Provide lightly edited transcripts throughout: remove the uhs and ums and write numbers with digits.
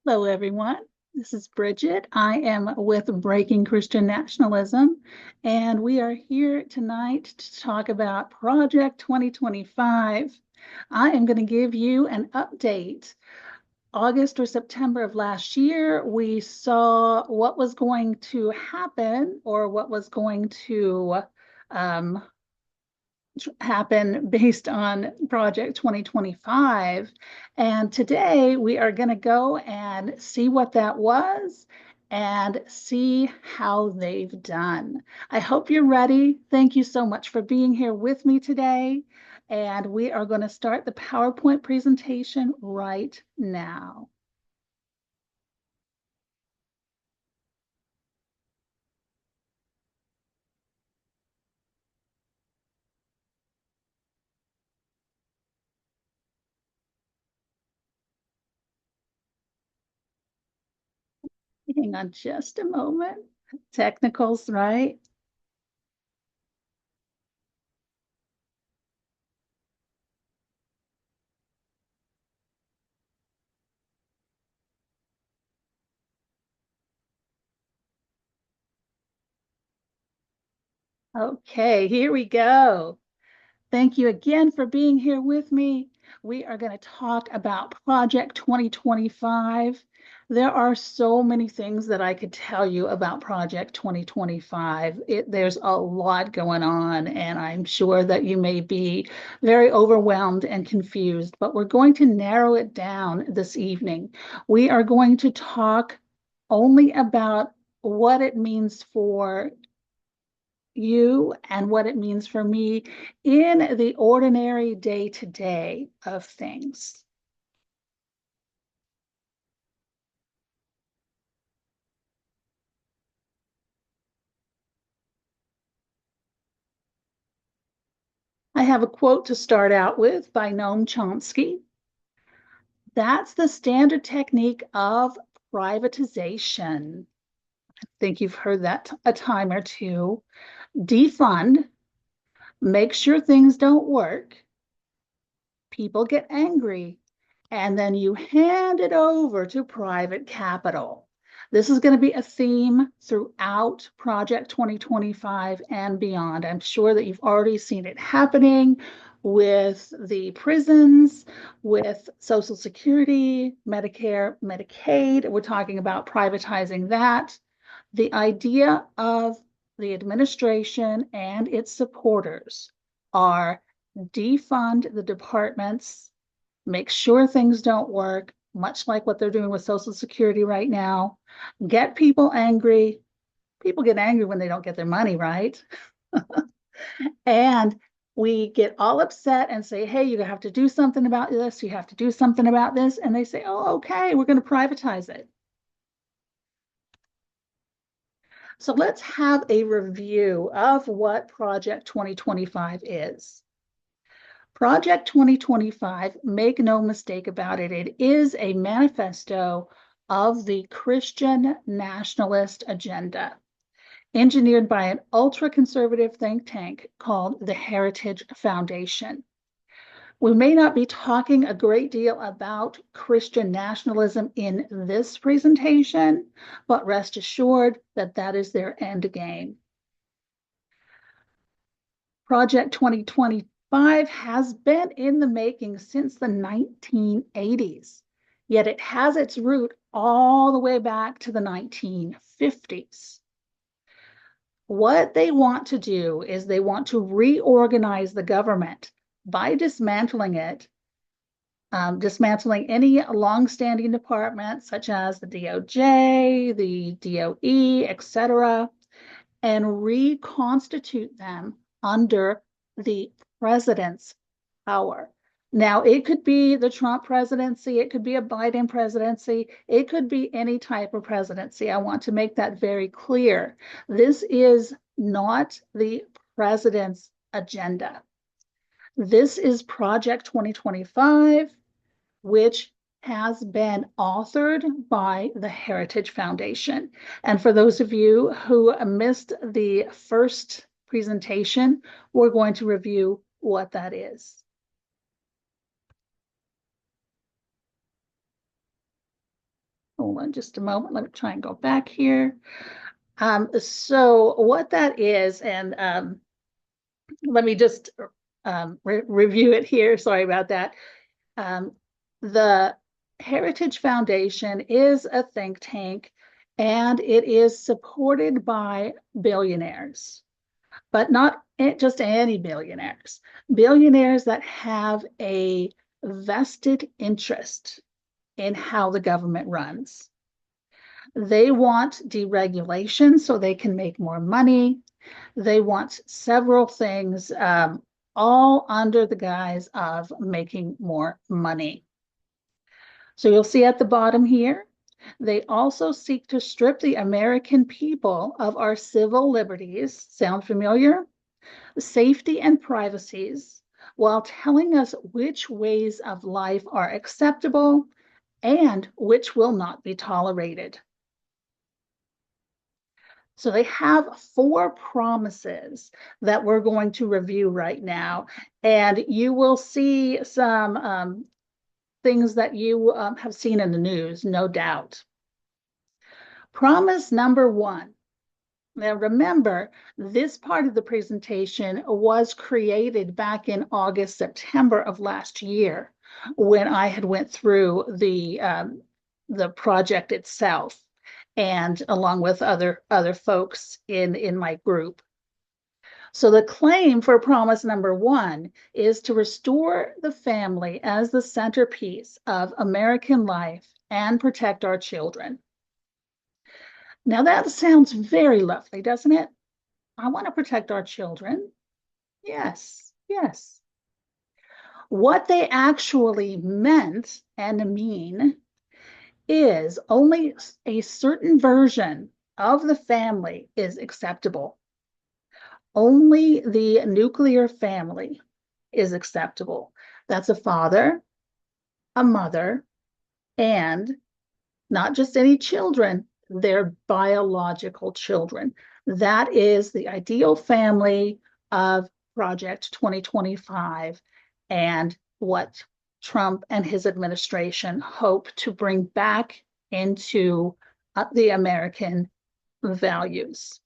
Hello, everyone. This is Bridget. I am with Breaking Christian Nationalism, and we are here tonight to talk about Project 2025. I am going to give you an update. August or September of last year, we saw what was going to happen or what was going to um, happen based on Project 2025. And today we are going to go and see what that was and see how they've done. I hope you're ready. Thank you so much for being here with me today. And we are going to start the PowerPoint presentation right now. Hang on just a moment. Technicals, right? Okay, here we go. Thank you again for being here with me. We are going to talk about Project 2025. There are so many things that I could tell you about Project 2025. There's a lot going on, and I'm sure that you may be very overwhelmed and confused, but we're going to narrow it down this evening. We are going to talk only about what it means for you and what it means for me in the ordinary day to day of things. I have a quote to start out with by Noam Chomsky. That's the standard technique of privatization. I think you've heard that a time or two. Defund, make sure things don't work, people get angry, and then you hand it over to private capital. This is going to be a theme throughout Project 2025 and beyond. I'm sure that you've already seen it happening with the prisons, with Social Security, Medicare, Medicaid. We're talking about privatizing that. The idea of the administration and its supporters are defund the departments, make sure things don't work, much like what they're doing with Social Security right now, get people angry. People get angry when they don't get their money, right? And we get all upset and say, hey, you have to do something about this. You have to do something about this. And they say, oh, okay, we're going to privatize it. So let's have a review of what Project 2025 is. Project 2025, make no mistake about it, it is a manifesto of the Christian nationalist agenda, engineered by an ultra-conservative think tank called the Heritage Foundation. We may not be talking a great deal about Christian nationalism in this presentation, but rest assured that that is their end game. Project 2025 has been in the making since the 1980s, yet it has its root all the way back to the 1950s. What they want to do is they want to reorganize the government by dismantling it, dismantling any longstanding departments such as the DOJ, the DOE, etc., and reconstitute them under the president's power. Now, it could be the Trump presidency, it could be a Biden presidency, it could be any type of presidency. I want to make that very clear. This is not the president's agenda. This is Project 2025, which has been authored by the Heritage Foundation. And for those of you who missed the first presentation, we're going to review what that is. hold on just a moment. Let me try and go back here. So what that is, and let me just review it here. Sorry about that. The Heritage Foundation is a think tank, and it is supported by billionaires, but not just any billionaires, billionaires that have a vested interest in how the government runs. They want deregulation so they can make more money. They want several things, all under the guise of making more money. So you'll see at the bottom here, they also seek to strip the American people of our civil liberties. Sound familiar? Safety and privacies, while telling us which ways of life are acceptable and which will not be tolerated. So they have 4 promises that we're going to review right now, and you will see some things that you have seen in the news, no doubt. Promise number 1. Now remember, this part of the presentation was created back in August, September of last year, when I had went through the project itself, and along with other folks in my group. So the claim for promise number 1 is to restore the family as the centerpiece of American life and protect our children. Now that sounds very lovely, doesn't it? I want to protect our children. Yes, yes. What they actually meant and mean is only a certain version of the family is acceptable. Only the nuclear family is acceptable. That's a father, a mother, and not just any children, their biological children. That is the ideal family of Project 2025 and what Trump and his administration hope to bring back into the American values.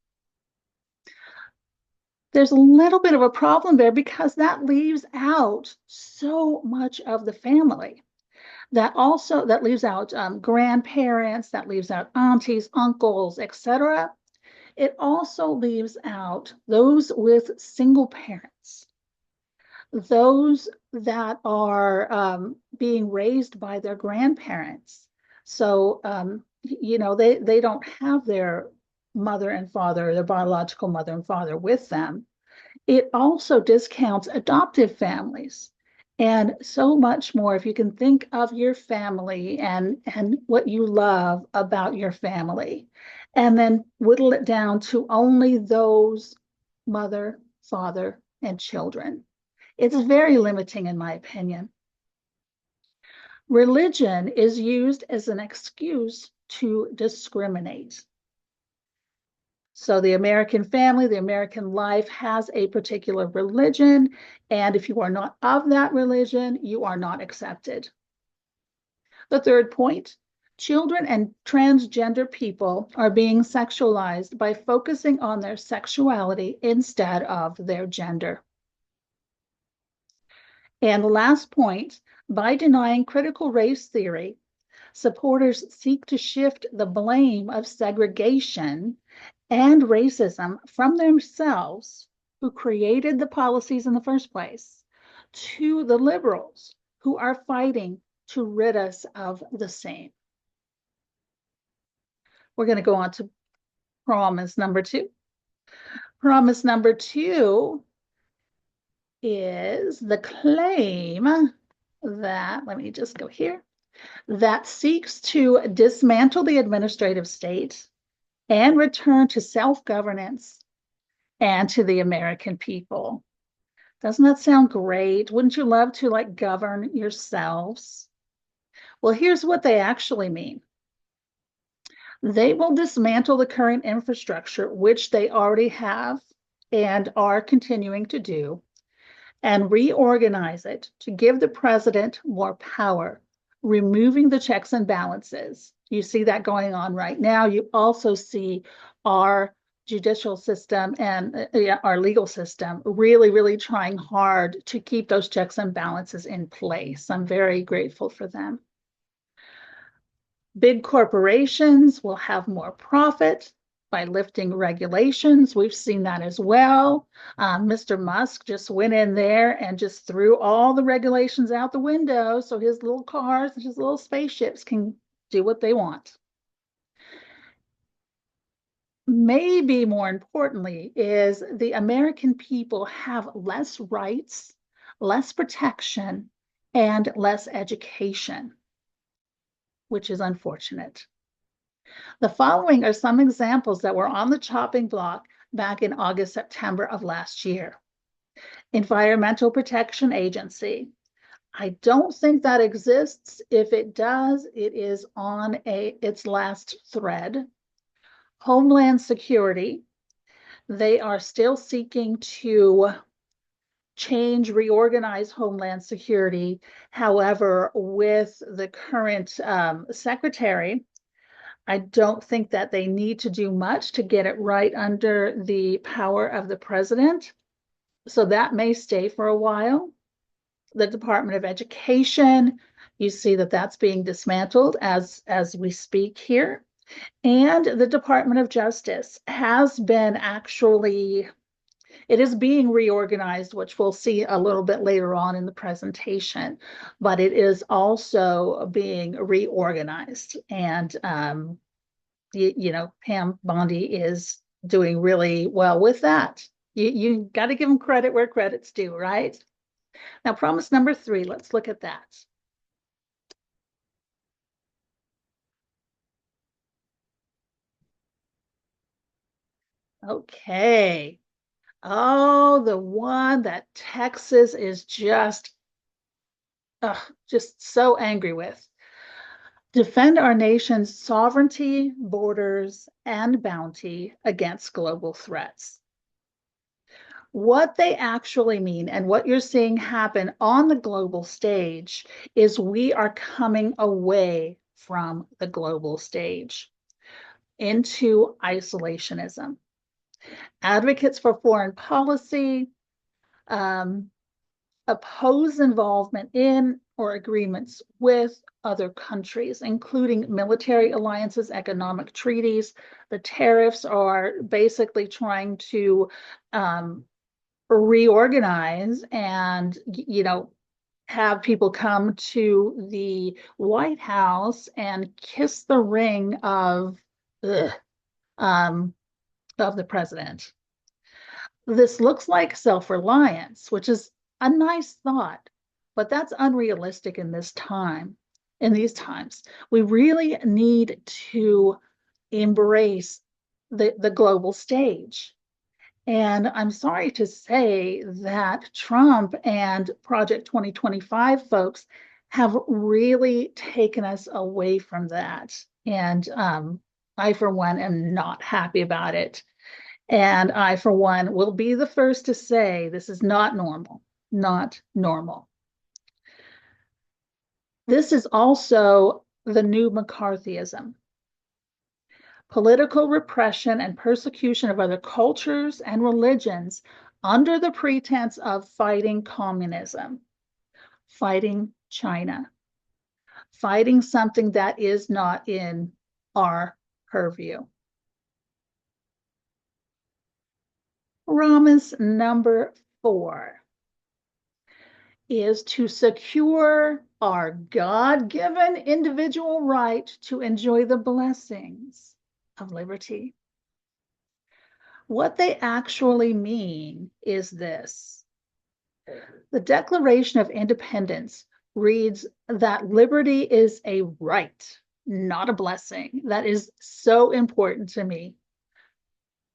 There's a little bit of a problem there because that leaves out so much of the family. That leaves out grandparents, that leaves out aunties, uncles, etc. It also leaves out those with single parents, those that are being raised by their grandparents. So, they don't have their mother and father, their biological mother and father with them. It also discounts adoptive families and so much more. If you can think of your family and what you love about your family, and then whittle it down to only those mother, father, and children. It's very limiting, in my opinion. Religion is used as an excuse to discriminate. So the American family, the American life has a particular religion, and if you are not of that religion, you are not accepted. The third point, children and transgender people are being sexualized by focusing on their sexuality instead of their gender. And the last point, by denying critical race theory, supporters seek to shift the blame of segregation and racism from themselves, who created the policies in the first place, to the liberals who are fighting to rid us of the same. We're going to go on to promise number 2. Promise number 2 is the claim that, let me just go here, that seeks to dismantle the administrative state and return to self-governance and to the American people. Doesn't that sound great? Wouldn't you love to govern yourselves? Well, here's what they actually mean. They will dismantle the current infrastructure, which they already have and are continuing to do, and reorganize it to give the president more power removing the checks and balances. You see that going on right now. You also see our judicial system and our legal system really, really trying hard to keep those checks and balances in place. I'm very grateful for them. Big corporations will have more profit by lifting regulations. We've seen that as well. Mr. Musk just went in there and just threw all the regulations out the window so his little cars and his little spaceships can do what they want. Maybe more importantly, is the American people have less rights, less protection, and less education, which is unfortunate. The following are some examples that were on the chopping block back in August, September of last year. Environmental Protection Agency. I don't think that exists. If it does, it is on its last thread. Homeland Security. They are still seeking to change, reorganize Homeland Security. However, with the current secretary, I don't think that they need to do much to get it right under the power of the president. So that may stay for a while. The Department of Education, you see that that's being dismantled as we speak here. And the Department of Justice has been actually, it is being reorganized, which we'll see a little bit later on in the presentation, but it is also being reorganized. And Pam Bondi is doing really well with that. You got to give them credit where credit's due, right? Now, promise number 3, let's look at that. Okay. Oh, the one that Texas is just so angry with. Defend our nation's sovereignty, borders, and bounty against global threats. What they actually mean and what you're seeing happen on the global stage is we are coming away from the global stage into isolationism. Advocates for foreign policy oppose involvement in or agreements with other countries, including military alliances, economic treaties. The tariffs are basically trying to reorganize and, have people come to the White House and kiss the ring of the president. This looks like self-reliance, which is a nice thought, but that's unrealistic in this time. In these times, we really need to embrace the global stage. And I'm sorry to say that Trump and Project 2025 folks have really taken us away from that. And I, for one, am not happy about it. And I, for one, will be the first to say this is not normal, not normal. This is also the new McCarthyism. Political repression and persecution of other cultures and religions under the pretense of fighting communism, fighting China, fighting something that is not in our purview. Promise number 4 is to secure our God-given individual right to enjoy the blessings of liberty. What they actually mean is this. The Declaration of Independence reads that liberty is a right, not a blessing. That is so important to me.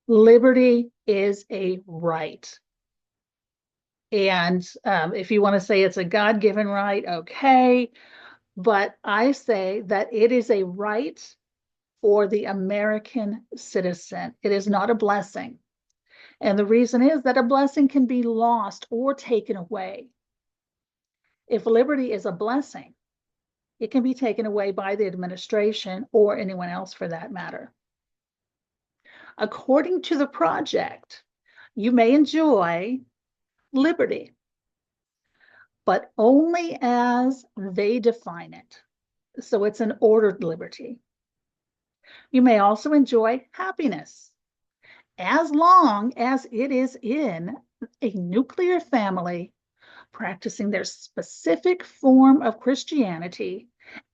Liberty is a right. And if you want to say it's a God-given right, okay. But I say that it is a right for the American citizen. It is not a blessing. And the reason is that a blessing can be lost or taken away. If liberty is a blessing, it can be taken away by the administration or anyone else for that matter. According to the project, you may enjoy liberty, but only as they define it. So it's an ordered liberty. You may also enjoy happiness, as long as it is in a nuclear family practicing their specific form of Christianity,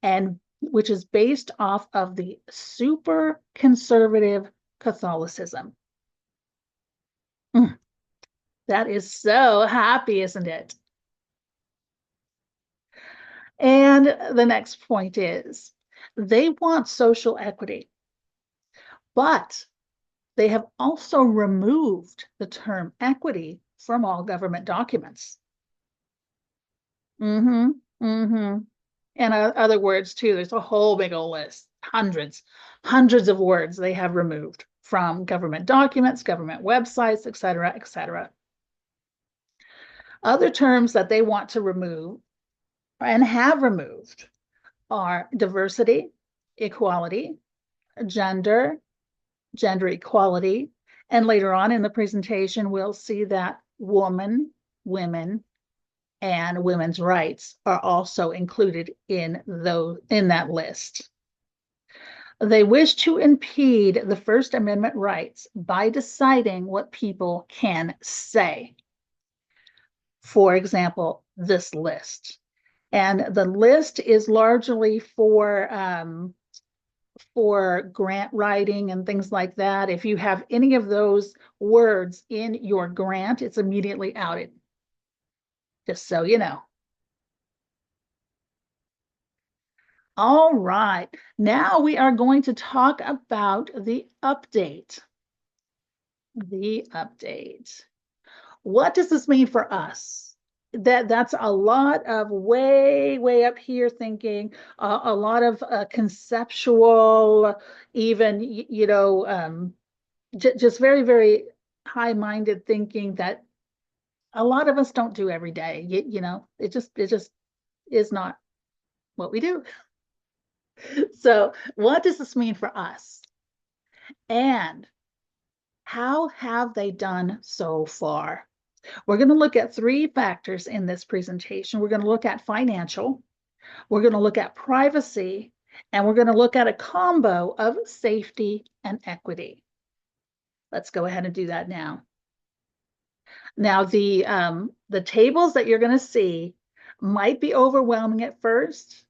and which is based off of the super conservative Catholicism. That is so happy, isn't it? And the next point is they want social equity, but they have also removed the term equity from all government documents. In other words, too, there's a whole big old list, hundreds of words they have removed from government documents, government websites, et cetera, et cetera. Other terms that they want to remove and have removed are diversity, equality, gender equality, and later on in the presentation, we'll see that women, and women's rights are also included in that list. They wish to impede the First Amendment rights by deciding what people can say. For example, this list. And the list is largely for grant writing and things like that. If you have any of those words in your grant, it's immediately outed. Just so you know. All right, now we are going to talk about the update. The update. What does this mean for us? That's a lot of way up here thinking, a lot of conceptual, even, just very high-minded thinking that a lot of us don't do every day. It just is not what we do. So what does this mean for us? And how have they done so far? We're going to look at three factors in this presentation. We're going to look at financial, we're going to look at privacy, and we're going to look at a combo of safety and equity. Let's go ahead and do that now. Now, the tables that you're going to see might be overwhelming at first,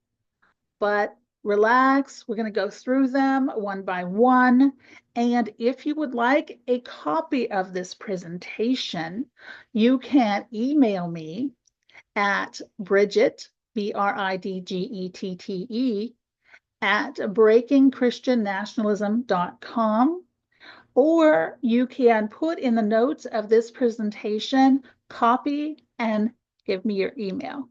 but relax. We're going to go through them one by one. And if you would like a copy of this presentation, you can email me at Bridget, BRIDGETTE, at breakingchristiannationalism.com, or you can put in the notes of this presentation, copy, and give me your email.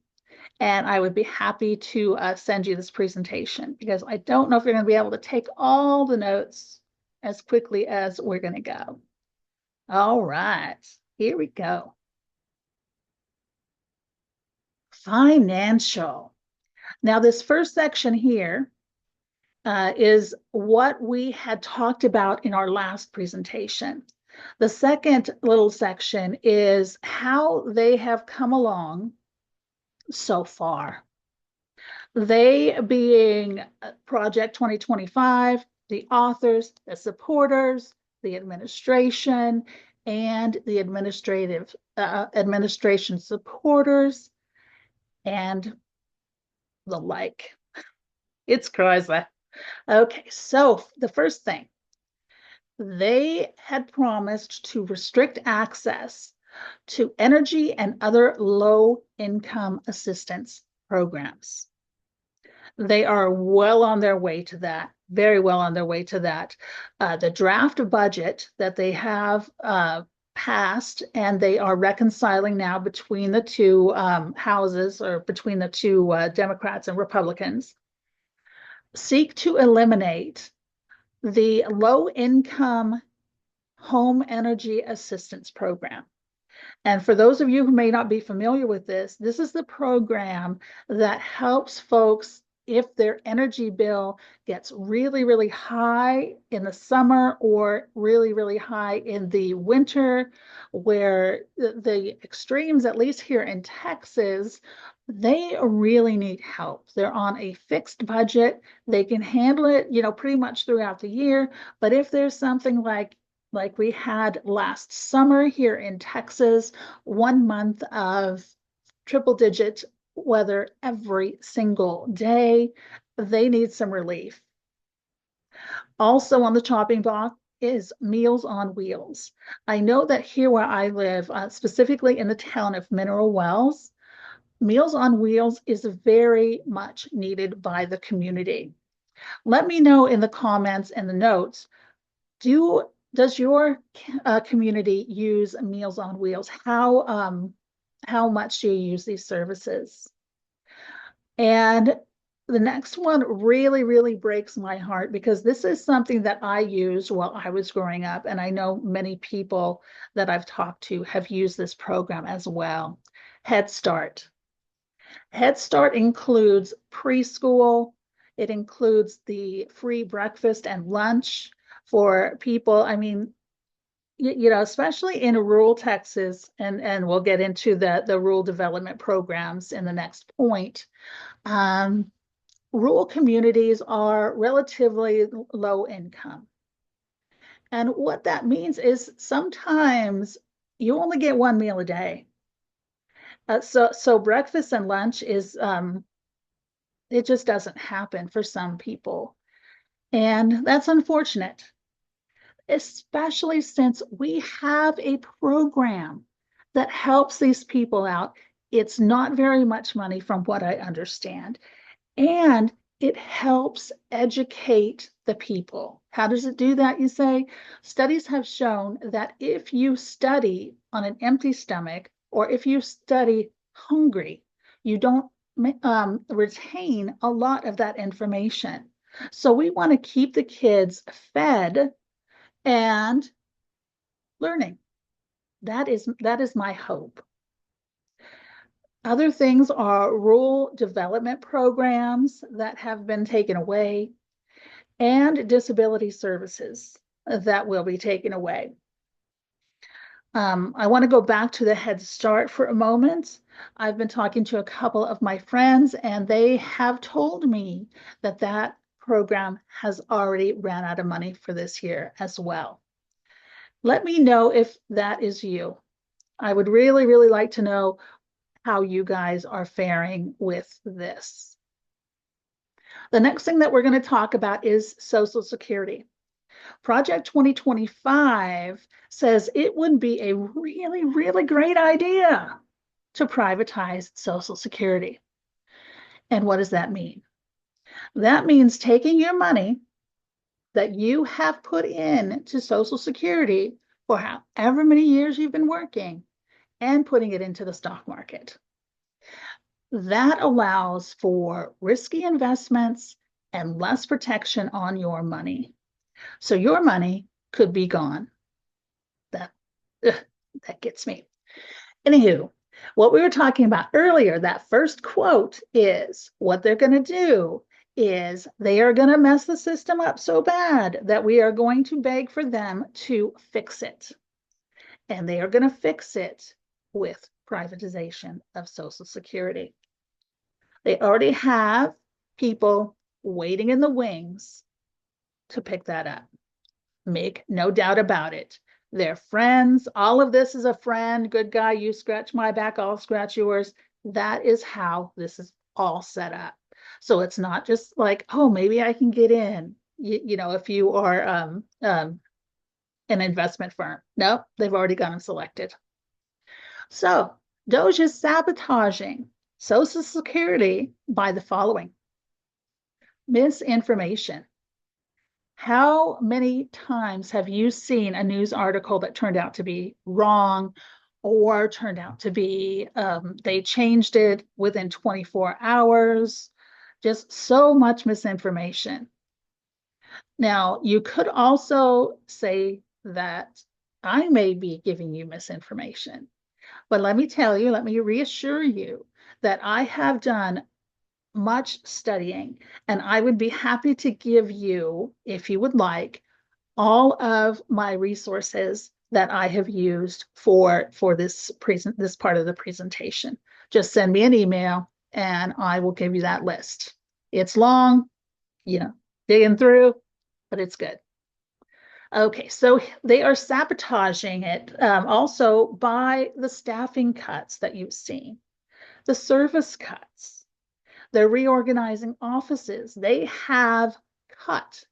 And I would be happy to send you this presentation, because I don't know if you're going to be able to take all the notes as quickly as we're going to go. All right, here we go. Financial. Now, this first section here is what we had talked about in our last presentation. The second little section is how they have come along so far. They being Project 2025, the authors, the supporters, the administration, and the administration supporters, and the like. It's crazy. Okay, so the first thing, they had promised to restrict access to energy and other low-income assistance programs. They are well on their way to that, very well on their way to that. The draft budget that they have passed, and they are reconciling now between the two houses, or between the two Democrats and Republicans, seek to eliminate the low-income home energy assistance program. And for those of you who may not be familiar with this, this is the program that helps folks if their energy bill gets really, really high in the summer or really, really high in the winter, where the extremes, at least here in Texas, they really need help. They're on a fixed budget. They can handle it, pretty much throughout the year. But if there's something like we had last summer here in Texas, 1 month of triple digit weather every single day, they need some relief. Also on the chopping block is Meals on Wheels. I know that here where I live, specifically in the town of Mineral Wells, Meals on Wheels is very much needed by the community. Let me know in the comments and the notes, does your community use Meals on Wheels? How much do you use these services? And the next one really, really breaks my heart because this is something that I used while I was growing up. And I know many people that I've talked to have used this program as well. Head Start. Head Start includes preschool. It includes the free breakfast and lunch for people. I mean, especially in rural Texas, and we'll get into the rural development programs in the next point. Um, Rural communities are relatively low income. And what that means is sometimes you only get one meal a day. So breakfast and lunch it just doesn't happen for some people. And that's unfortunate, especially since we have a program that helps these people out. It's not very much money from what I understand. And it helps educate the people. How does it do that, you say? Studies have shown that if you study on an empty stomach or if you study hungry, you don't retain a lot of that information. So we want to keep the kids fed and learning. That is my hope. Other things are rural development programs that have been taken away and disability services that will be taken away. I want to go back to the Head Start for a moment. I've been talking to a couple of my friends, and they have told me that that program has already ran out of money for this year as well. Let me know if that is you. I would really, really like to know how you guys are faring with this. The next thing that we're going to talk about is Social Security. Project 2025 says it would be a really, really great idea to privatize Social Security. And what does that mean? That means taking your money that you have put in to Social Security for however many years you've been working and putting it into the stock market. That allows for risky investments and less protection on your money. So your money could be gone. That gets me. Anywho, what we were talking about earlier, that first quote is what they're going to do is they are going to mess the system up so bad that we are going to beg for them to fix it. And they are going to fix it with privatization of Social Security. They already have people waiting in the wings to pick that up. Make no doubt about it. They're friends. All of this is a friend. Good guy, you scratch my back, I'll scratch yours. That is how this is all set up. So it's not just like, oh, maybe I can get in, if you are an investment firm. Nope, they've already gone and selected. So Doge is sabotaging Social Security by the following: misinformation. How many times have you seen a news article that turned out to be wrong or turned out to be, they changed it within 24 hours? Just so much misinformation. Now, you could also say that I may be giving you misinformation, but let me tell you, let me reassure you that I have done much studying, and I would be happy to give you, if you would like, all of my resources that I have used for this part of the presentation. Just send me an email and I will give you that list. It's long, you know, digging through, but it's good. Okay, so they are sabotaging it also by the staffing cuts that you've seen, the service cuts. They're reorganizing offices. They have cut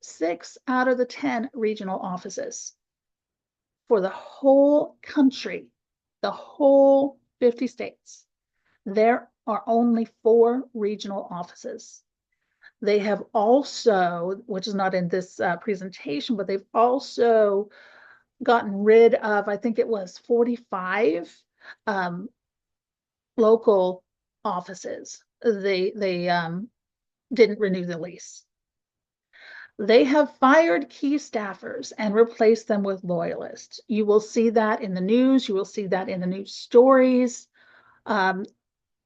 6 out of the 10 regional offices for the whole country, the whole 50 states. There are only 4 regional offices. They have also, which is not in this presentation, but they've also gotten rid of, I think it was 45 um, local offices. They didn't renew the lease. They have fired key staffers and replaced them with loyalists. You will see that in the news. You will see that in the news stories. Um,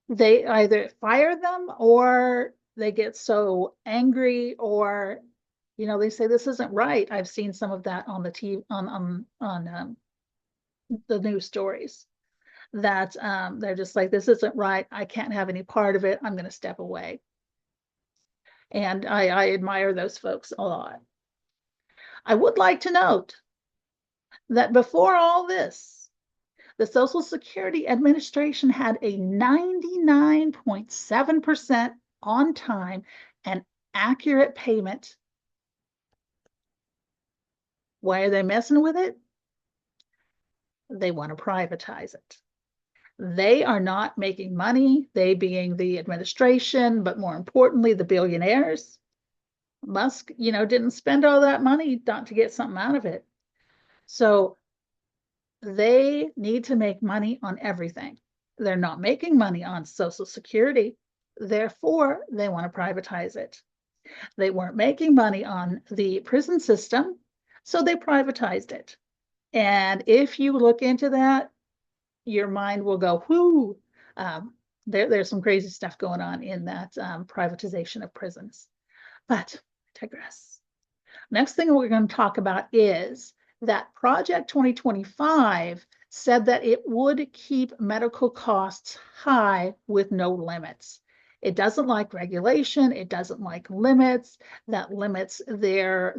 they either fire them or they get so angry or, they say this isn't right. I've seen some of that on the TV, on the news stories that they're just like, this isn't right. I can't have any part of it. I'm going to step away. And I admire those folks a lot. I would like to note that before all this, the Social Security Administration had a 99.7% on time and accurate payment. Why are they messing with it? They want to privatize it. They are not making money, they being the administration, but more importantly, the billionaires. Musk, didn't spend all that money not to get something out of it. So they need to make money on everything. They're not making money on Social Security. Therefore, they want to privatize it. They weren't making money on the prison system, so they privatized it. And if you look into that, your mind will go, whoo. There's some crazy stuff going on in that privatization of prisons. But I digress. Next thing we're going to talk about is that Project 2025 said that it would keep medical costs high with no limits. It doesn't like regulation. It doesn't like limits. That limits their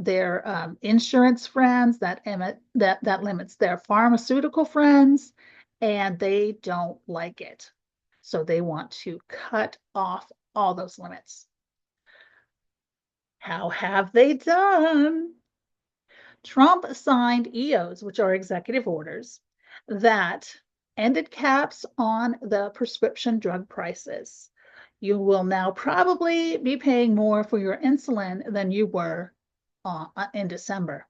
insurance friends. That limits their pharmaceutical friends, and they don't like it. So they want to cut off all those limits. How have they done? Trump signed EOs, which are executive orders, that ended caps on the prescription drug prices. You will now probably be paying more for your insulin than you were in December.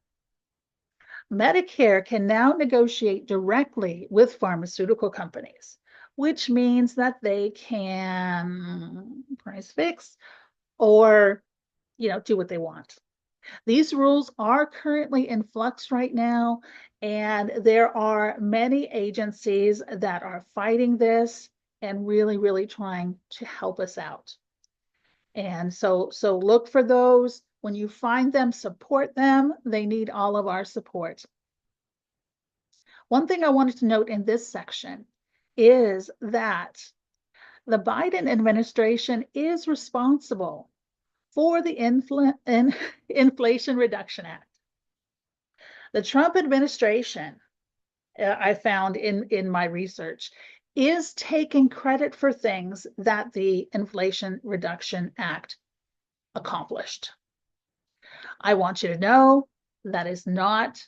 Medicare can now negotiate directly with pharmaceutical companies, which means that they can price fix or, do what they want. These rules are currently in flux right now, and there are many agencies that are fighting this and really, really trying to help us out. And so look for those. When you find them, support them. They need all of our support. One thing I wanted to note in this section is that the Biden administration is responsible for the Inflation Reduction Act. The Trump administration, I found in my research, is taking credit for things that the Inflation Reduction Act accomplished. I want you to know that is not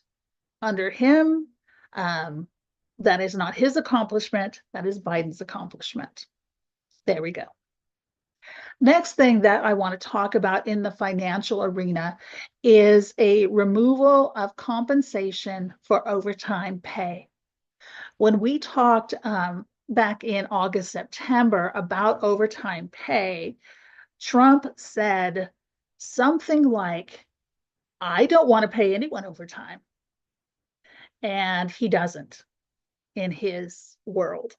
under him. That is not his accomplishment. That is Biden's accomplishment. There we go. Next thing that I want to talk about in the financial arena is a removal of compensation for overtime pay. When we talked back in August, September about overtime pay, Trump said something like, I don't want to pay anyone overtime. And he doesn't in his world.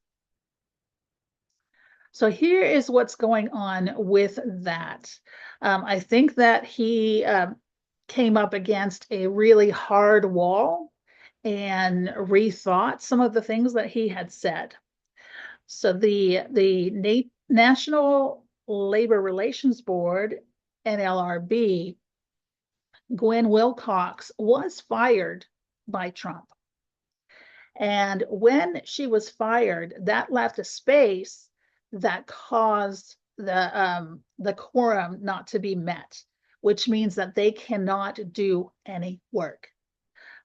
So here is what's going on with that. I think that he came up against a really hard wall and rethought some of the things that he had said. So the National Labor Relations Board, NLRB, Gwen Wilcox was fired by Trump. And when she was fired, that left a space that caused the quorum not to be met, which means that they cannot do any work.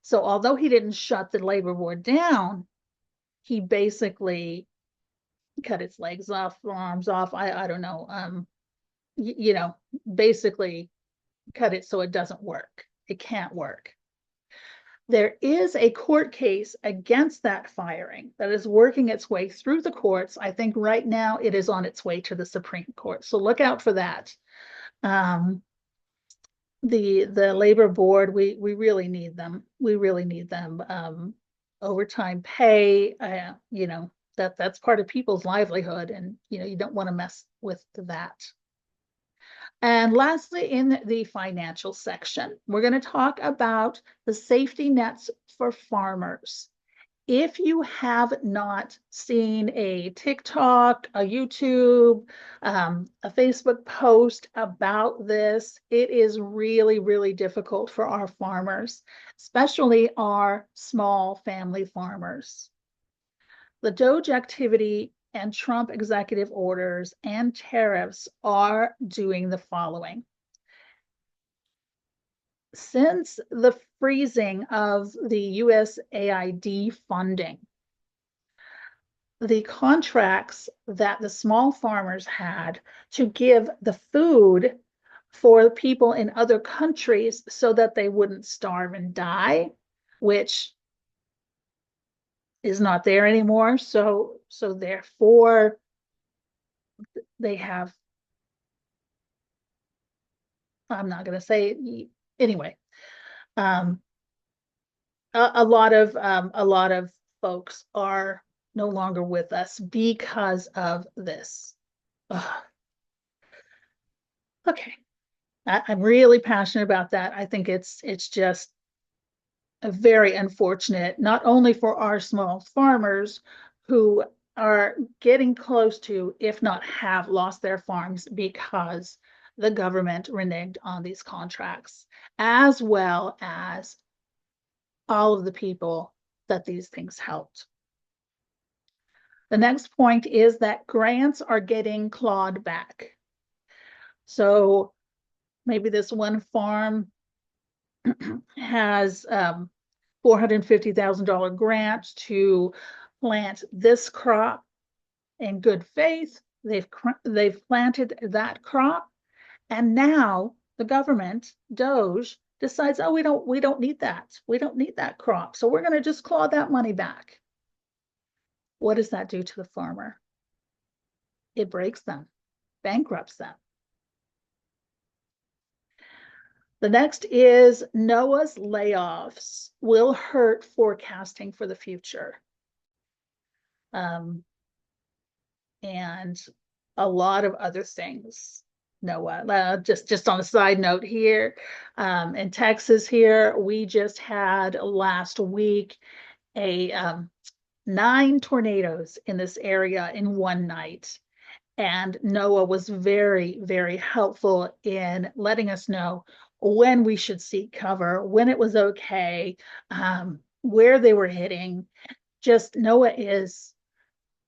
So although he didn't shut the labor board down, he basically cut its legs off, arms off. I don't know. You know, basically cut it so it doesn't work. It can't work. There is a court case against that firing that is working its way through the courts. I think right now it is on its way to the Supreme Court. So look out for that. The labor board, we really need them. We really need them. Overtime pay, you know, that's part of people's livelihood, and you know, you don't want to mess with that. And lastly, in the financial section, we're going to talk about the safety nets for farmers. If you have not seen a TikTok, a YouTube, a Facebook post about this, it is really, really difficult for our farmers, especially our small family farmers. The Doge activity and Trump executive orders and tariffs are doing the following. Since the freezing of the USAID funding, the contracts that the small farmers had to give the food for people in other countries so that they wouldn't starve and die, which is not there anymore. So therefore they have, I'm not going to say anyway. A lot of folks are no longer with us because of this. Ugh. Okay, I'm really passionate about that. I think it's just a very unfortunate, not only for our small farmers who are getting close to, if not have lost their farms because the government reneged on these contracts, as well as all of the people that these things helped. The next point is that grants are getting clawed back. So maybe this one farm has $450,000 grant to plant this crop in good faith. They've planted that crop, and now the government, Doge, decides, oh, we don't need that. We don't need that crop. So we're going to just claw that money back. What does that do to the farmer? It breaks them, bankrupts them. The next is NOAA's layoffs will hurt forecasting for the future. And a lot of other things. NOAA, just on a side note here, in Texas here, we just had last week a 9 tornadoes in this area in one night. And NOAA was very, very helpful in letting us know when we should seek cover, when it was okay, where they were hitting. Just NOAA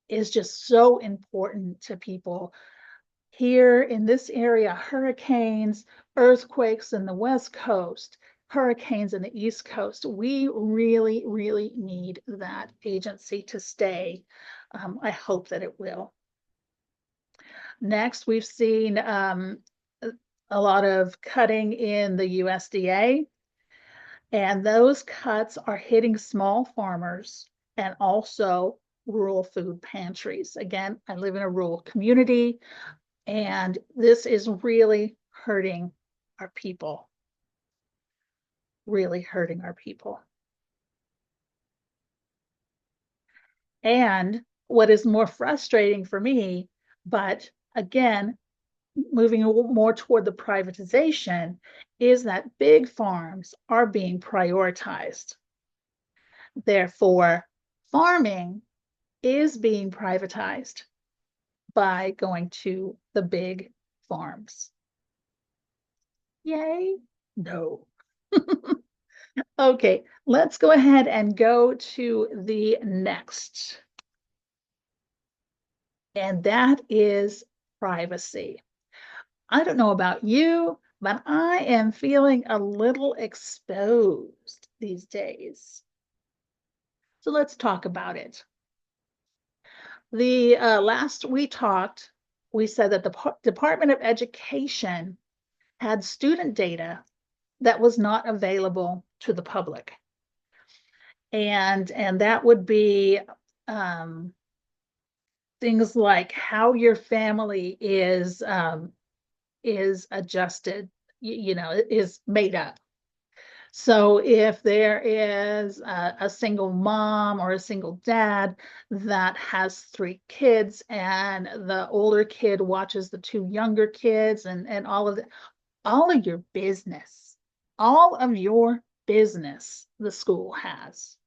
is just so important to people. Here in this area, hurricanes, earthquakes in the West Coast, hurricanes in the East Coast, we really, really need that agency to stay. I hope that it will. Next, we've seen a lot of cutting in the USDA, and those cuts are hitting small farmers and also rural food pantries. Again, I live in a rural community, and this is really hurting our people, really hurting our people. And what is more frustrating for me, But again, moving more toward the privatization is that big farms are being prioritized. Therefore, farming is being privatized by going to the big farms. Yay? No. Okay, let's go ahead and go to the next. And that is privacy. I don't know about you, but I am feeling a little exposed these days. So let's talk about it. The last we talked, we said that the Department of Education had student data that was not available to the public. And that would be things like how your family is adjusted, is made up. So if there is a single mom or a single dad that has 3 kids and the older kid watches the 2 younger kids and all of your business, all of your business the school has.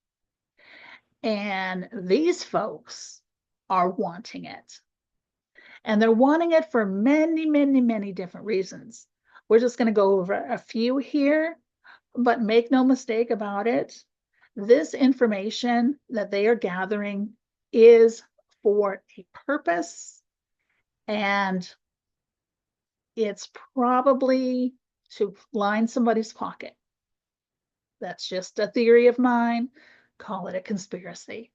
And these folks are wanting it. And they're wanting it for many, many, many different reasons. We're just going to go over a few here, but make no mistake about it. This information that they are gathering is for a purpose, and it's probably to line somebody's pocket. That's just a theory of mine. Call it a conspiracy.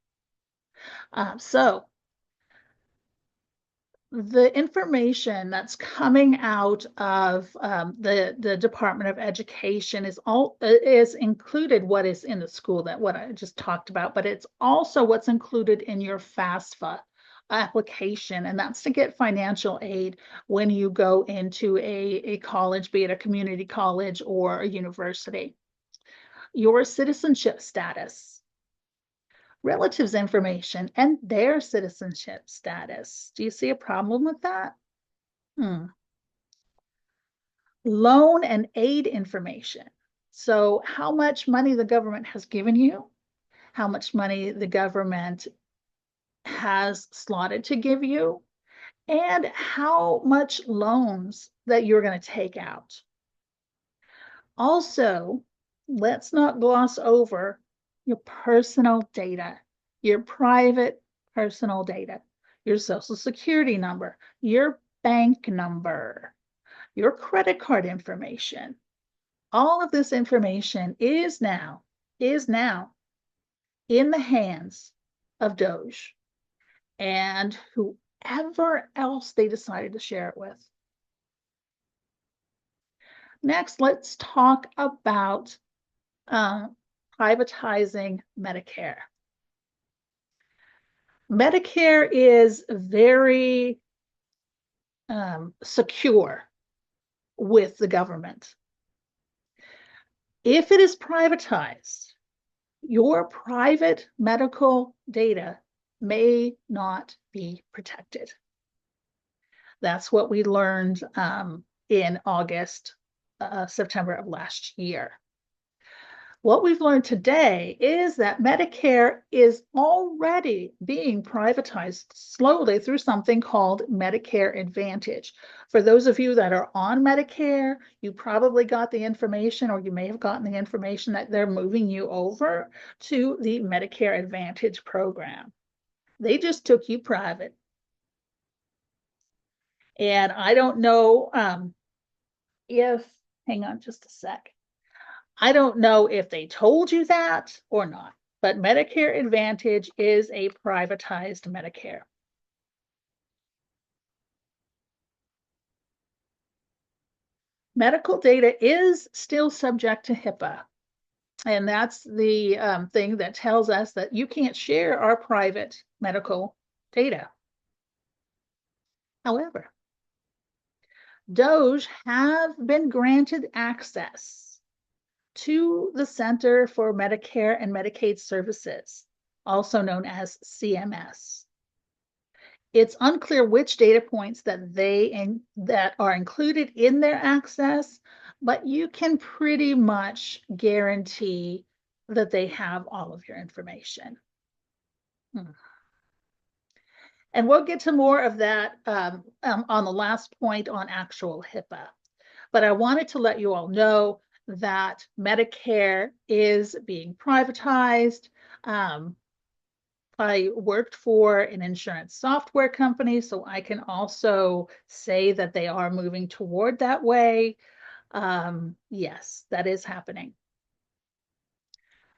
So the information that's coming out of the Department of Education is included what is in the school, that what I just talked about, but it's also what's included in your FAFSA application, and that's to get financial aid when you go into a college, be it a community college or a university. Your citizenship status, relatives information, and their citizenship status. Do you see a problem with that? Loan and aid information. So how much money the government has given you, how much money the government has slotted to give you, and how much loans that you're going to take out. Also, let's not gloss over your personal data, your private personal data, your social security number, your bank number, your credit card information. All of this information is now in the hands of Doge and whoever else they decided to share it with. Next, let's talk about privatizing Medicare. Medicare is very secure with the government. If it is privatized, your private medical data may not be protected. That's what we learned in August, September of last year. What we've learned today is that Medicare is already being privatized slowly through something called Medicare Advantage. For those of you that are on Medicare, you probably got the information, or you may have gotten the information that they're moving you over to the Medicare Advantage program. They just took you private. And I don't know hang on just a sec. I don't know if they told you that or not, but Medicare Advantage is a privatized Medicare. Medical data is still subject to HIPAA. And that's the thing that tells us that you can't share our private medical data. However, Doge have been granted access to the Center for Medicare and Medicaid Services, also known as CMS. It's unclear which data points that are included in their access, but you can pretty much guarantee that they have all of your information. And we'll get to more of that on the last point on actual HIPAA. But I wanted to let you all know that Medicare is being privatized. I worked for an insurance software company, so I can also say that they are moving toward that way. Yes, that is happening.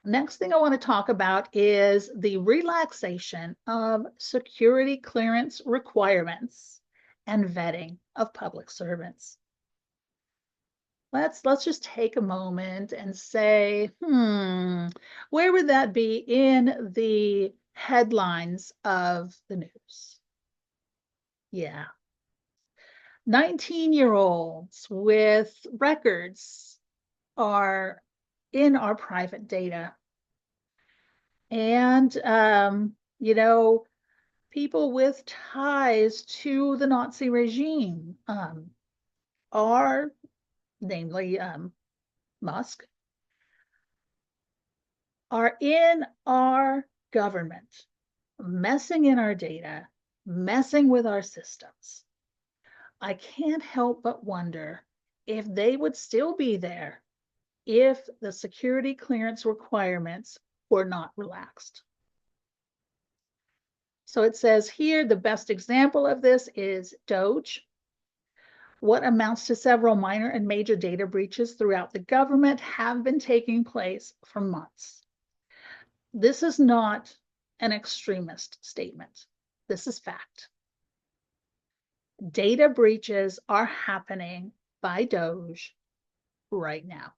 Next thing I want to talk about is the relaxation of security clearance requirements and vetting of public servants. Let's just take a moment and say, where would that be in the headlines of the news? Yeah. 19-year-olds with records are in our private data. And, people with ties to the Nazi regime are, namely Musk, are in our government, messing in our data, messing with our systems. I can't help but wonder if they would still be there if the security clearance requirements were not relaxed. So it says here, the best example of this is Doge. What amounts to several minor and major data breaches throughout the government have been taking place for months. This is not an extremist statement. This is fact. Data breaches are happening by Doge right now.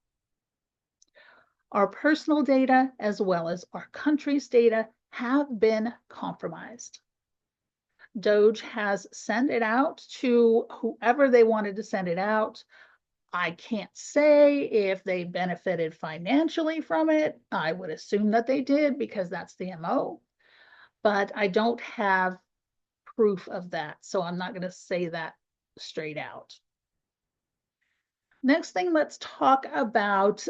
Our personal data, as well as our country's data, have been compromised. Doge has sent it out to whoever they wanted to send it out. I can't say if they benefited financially from it. I would assume that they did because that's the MO, but I don't have proof of that. So I'm not going to say that straight out. Next thing let's talk about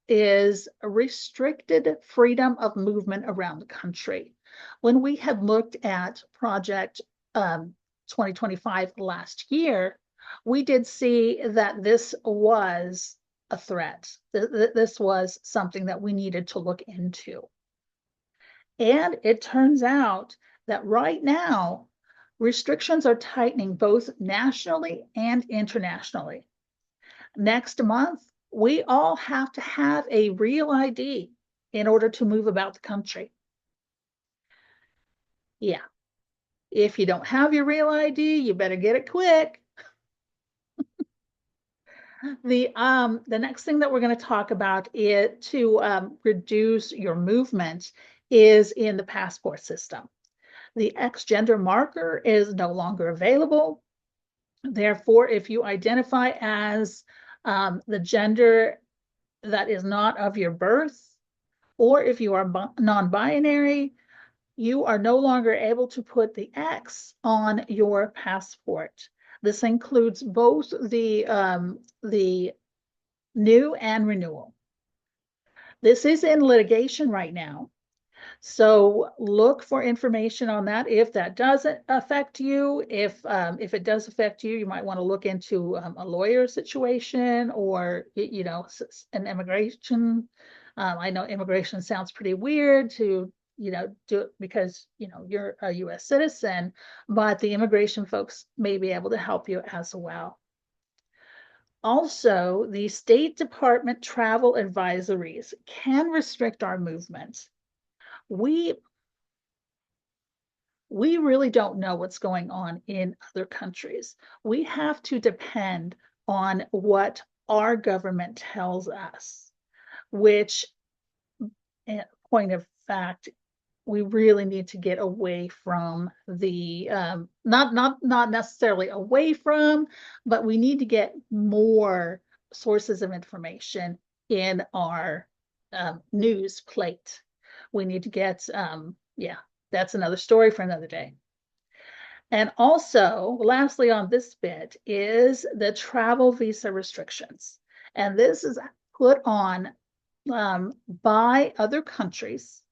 is restricted freedom of movement around the country. When we had looked at Project 2025 last year, we did see that this was a threat. This was something that we needed to look into. And it turns out that right now, restrictions are tightening both nationally and internationally. Next month, we all have to have a real ID in order to move about the country. Yeah. If you don't have your real ID, you better get it quick. The next thing that we're going to talk about is to reduce your movement is in the passport system. The X gender marker is no longer available. Therefore, if you identify as the gender that is not of your birth, or if you are non-binary, you are no longer able to put the X on your passport. This includes both the new and renewal. This is in litigation right now. So look for information on that. If that doesn't affect you, if it does affect you, you might want to look into a lawyer situation or, an immigration. I know immigration sounds pretty weird to, do it because, you're a US citizen, but the immigration folks may be able to help you as well. Also, the State Department travel advisories can restrict our movement. We really don't know what's going on in other countries. We have to depend on what our government tells us, which, in point of fact, we really need to get away from the not necessarily away from, but we need to get more sources of information in our news plate. We need to get yeah, that's another story for another day. And also, lastly on this bit is the travel visa restrictions. And this is put on by other countries,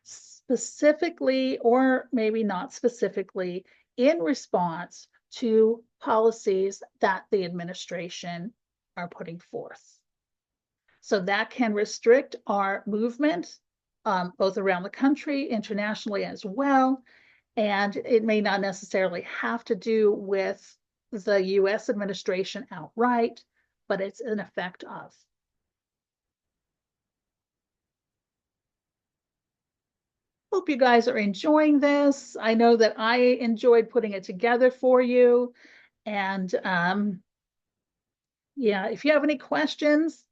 specifically, or maybe not specifically, in response to policies that the administration are putting forth. So that can restrict our movement, both around the country, internationally as well. And it may not necessarily have to do with the US administration outright, but it's an effect of. Hope you guys are enjoying this. I know that I enjoyed putting it together for you. And yeah, if you have any questions,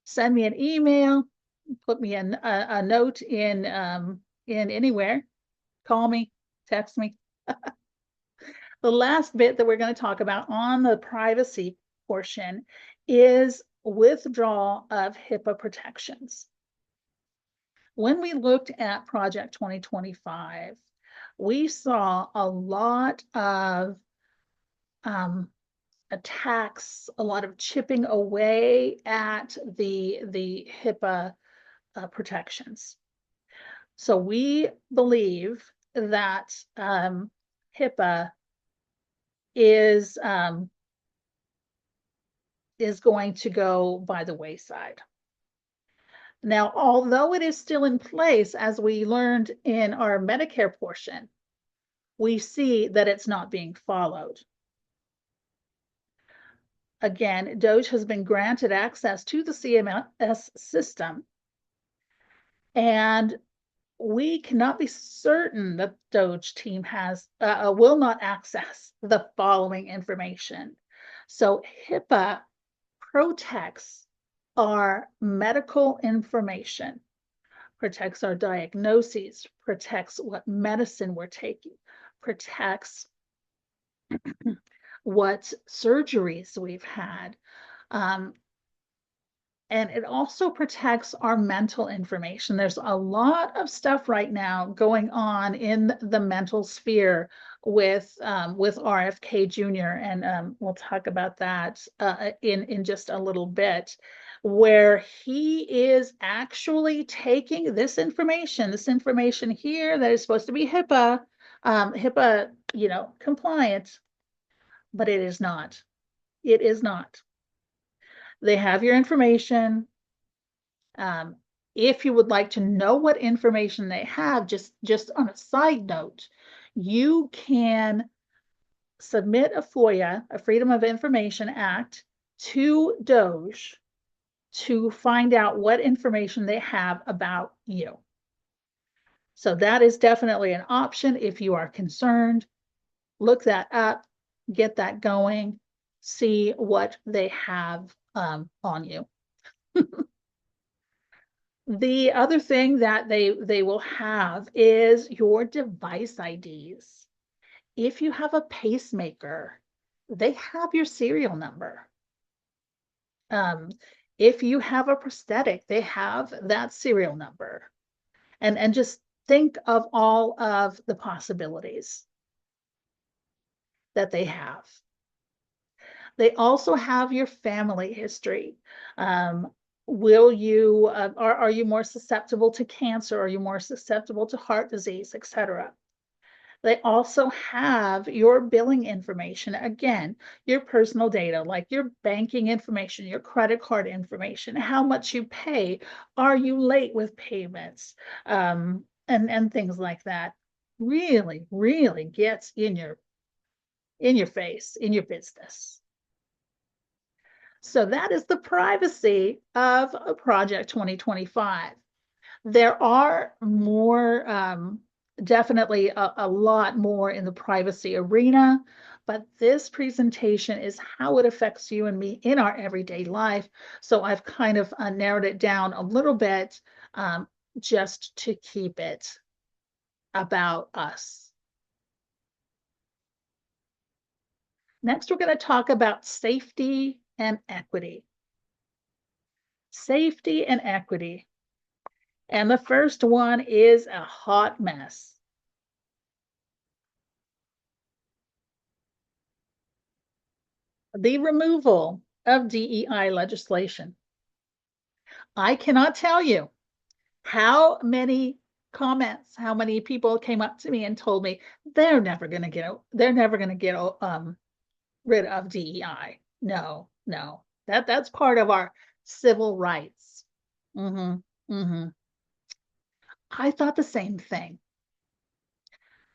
send me an email, put me a note in anywhere, call me, text me. The last bit that we're going to talk about on the privacy portion is withdrawal of HIPAA protections. When we looked at Project 2025, we saw a lot of attacks, a lot of chipping away at the HIPAA protections. So we believe that HIPAA is going to go by the wayside. Now, although it is still in place, as we learned in our Medicare portion, we see that it's not being followed. Again, DOJ has been granted access to the CMS system, and we cannot be certain that the DOJ team will not access the following information. So HIPAA protects our medical information, protects our diagnoses, protects what medicine we're taking, protects what surgeries we've had. And it also protects our mental information. There's a lot of stuff right now going on in the mental sphere with RFK Jr. And we'll talk about that in just a little bit, where he is actually taking this information here that is supposed to be HIPAA, compliant, but it is not. It is not. They have your information. If you would like to know what information they have, just on a side note, you can submit a FOIA, a Freedom of Information Act, to DOJ to find out what information they have about you. So that is definitely an option if you are concerned. Look that up, get that going, see what they have on you. The other thing that they will have is your device IDs. If you have a pacemaker, they have your serial number. If you have a prosthetic, they have that serial number. And just think of all of the possibilities that they have. They also have your family history. Will you are you more susceptible to cancer? Are you more susceptible to heart disease, etc.? They also have your billing information, again, your personal data, like your banking information, your credit card information, how much you pay, are you late with payments, and things like that. Really, really gets in your face, in your business. So that is the privacy of Project 2025. There are more, definitely a lot more in the privacy arena, but this presentation is how it affects you and me in our everyday life. So I've kind of narrowed it down a little bit, just to keep it about us. Next, we're going to talk about safety and equity. Safety and equity. And the first one is a hot mess. The removal of DEI legislation. I cannot tell you how many comments, how many people came up to me and told me they're never going to get rid of DEI. No, no, that's part of our civil rights. Hmm. Hmm. I thought the same thing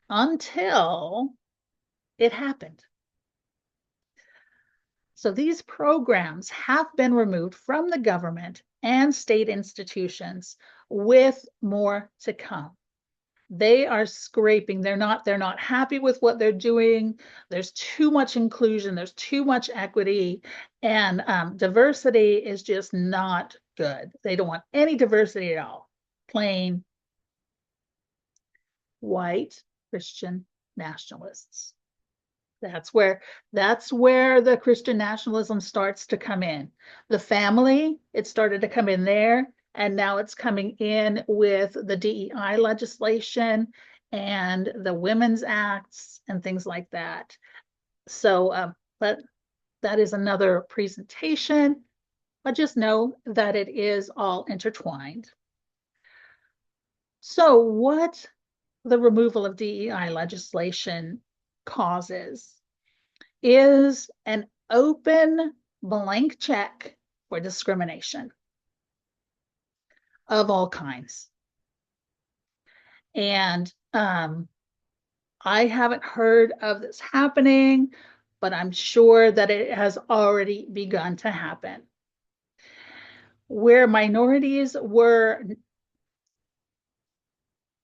until it happened. So these programs have been removed from the government and state institutions with more to come. They are scraping. They're not happy with what they're doing. There's too much inclusion, there's too much equity, and diversity is just not good. They don't want any diversity at all. Plain white Christian nationalists. That's where that's where the Christian nationalism starts to come in. The family, it started to come in there, and now it's coming in with the DEI legislation and the Women's Acts and things like that. So, but that is another presentation. But just know that it is all intertwined. So, what the removal of DEI legislation causes is an open blank check for discrimination of all kinds. And I haven't heard of this happening, but I'm sure that it has already begun to happen. Where minorities were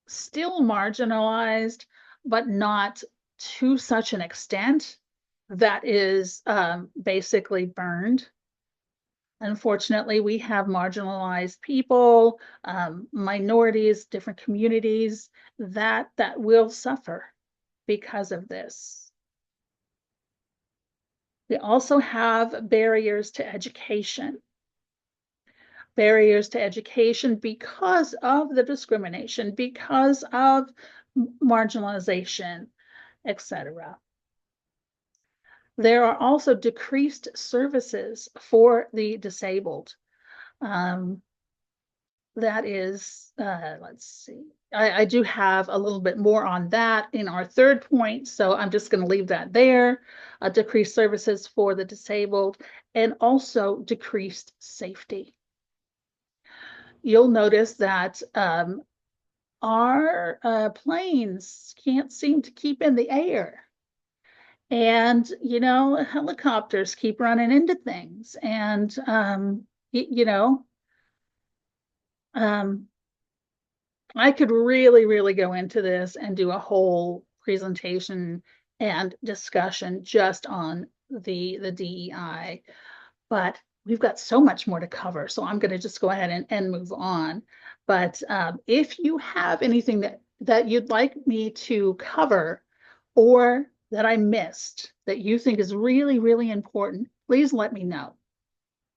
still marginalized, but not to such an extent that is basically burned. Unfortunately, we have marginalized people, minorities, different communities that will suffer because of this. We also have barriers to education. Barriers to education because of the discrimination, because of marginalization, etc. There are also decreased services for the disabled. Um, that is, let's see, I do have a little bit more on that in our third point, so I'm just going to leave that there. Decreased services for the disabled and also decreased safety. You'll notice that our planes can't seem to keep in the air. And, helicopters keep running into things. And, you know, um, I could really, really go into this and do a whole presentation and discussion just on the DEI, but we've got so much more to cover. So I'm going to just go ahead and move on. But if you have anything that you'd like me to cover or that I missed that you think is really, really important, please let me know.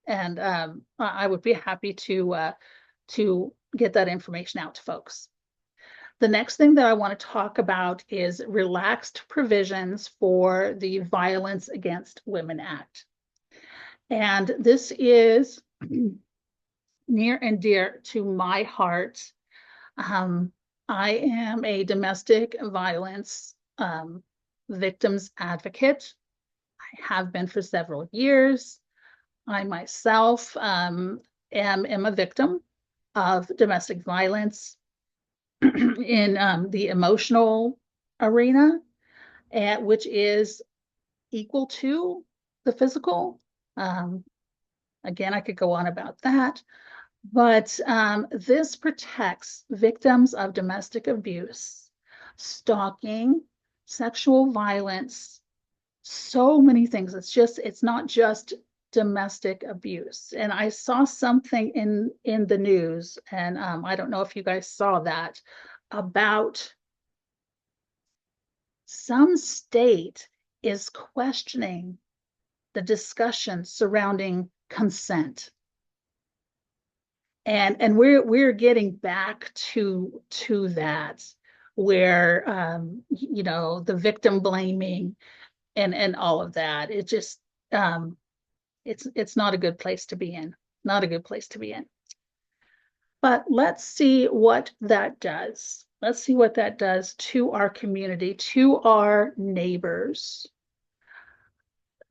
And I would be happy to get that information out to folks. The next thing that I want to talk about is relaxed provisions for the Violence Against Women Act. And this is near and dear to my heart. I am a domestic violence victims advocate. I have been for several years. I myself am a victim of domestic violence in the emotional arena, which is equal to the physical. Again, I could go on about that, but this protects victims of domestic abuse, stalking, sexual violence, so many things. It's not just domestic abuse. And I saw something in the news, and I don't know if you guys saw that, about some state is questioning the discussion surrounding consent. And we're getting back to that where the victim blaming and all of that. It just it's not a good place to be in. Not a good place to be in. But let's see what that does. Let's see what that does to our community, to our neighbors.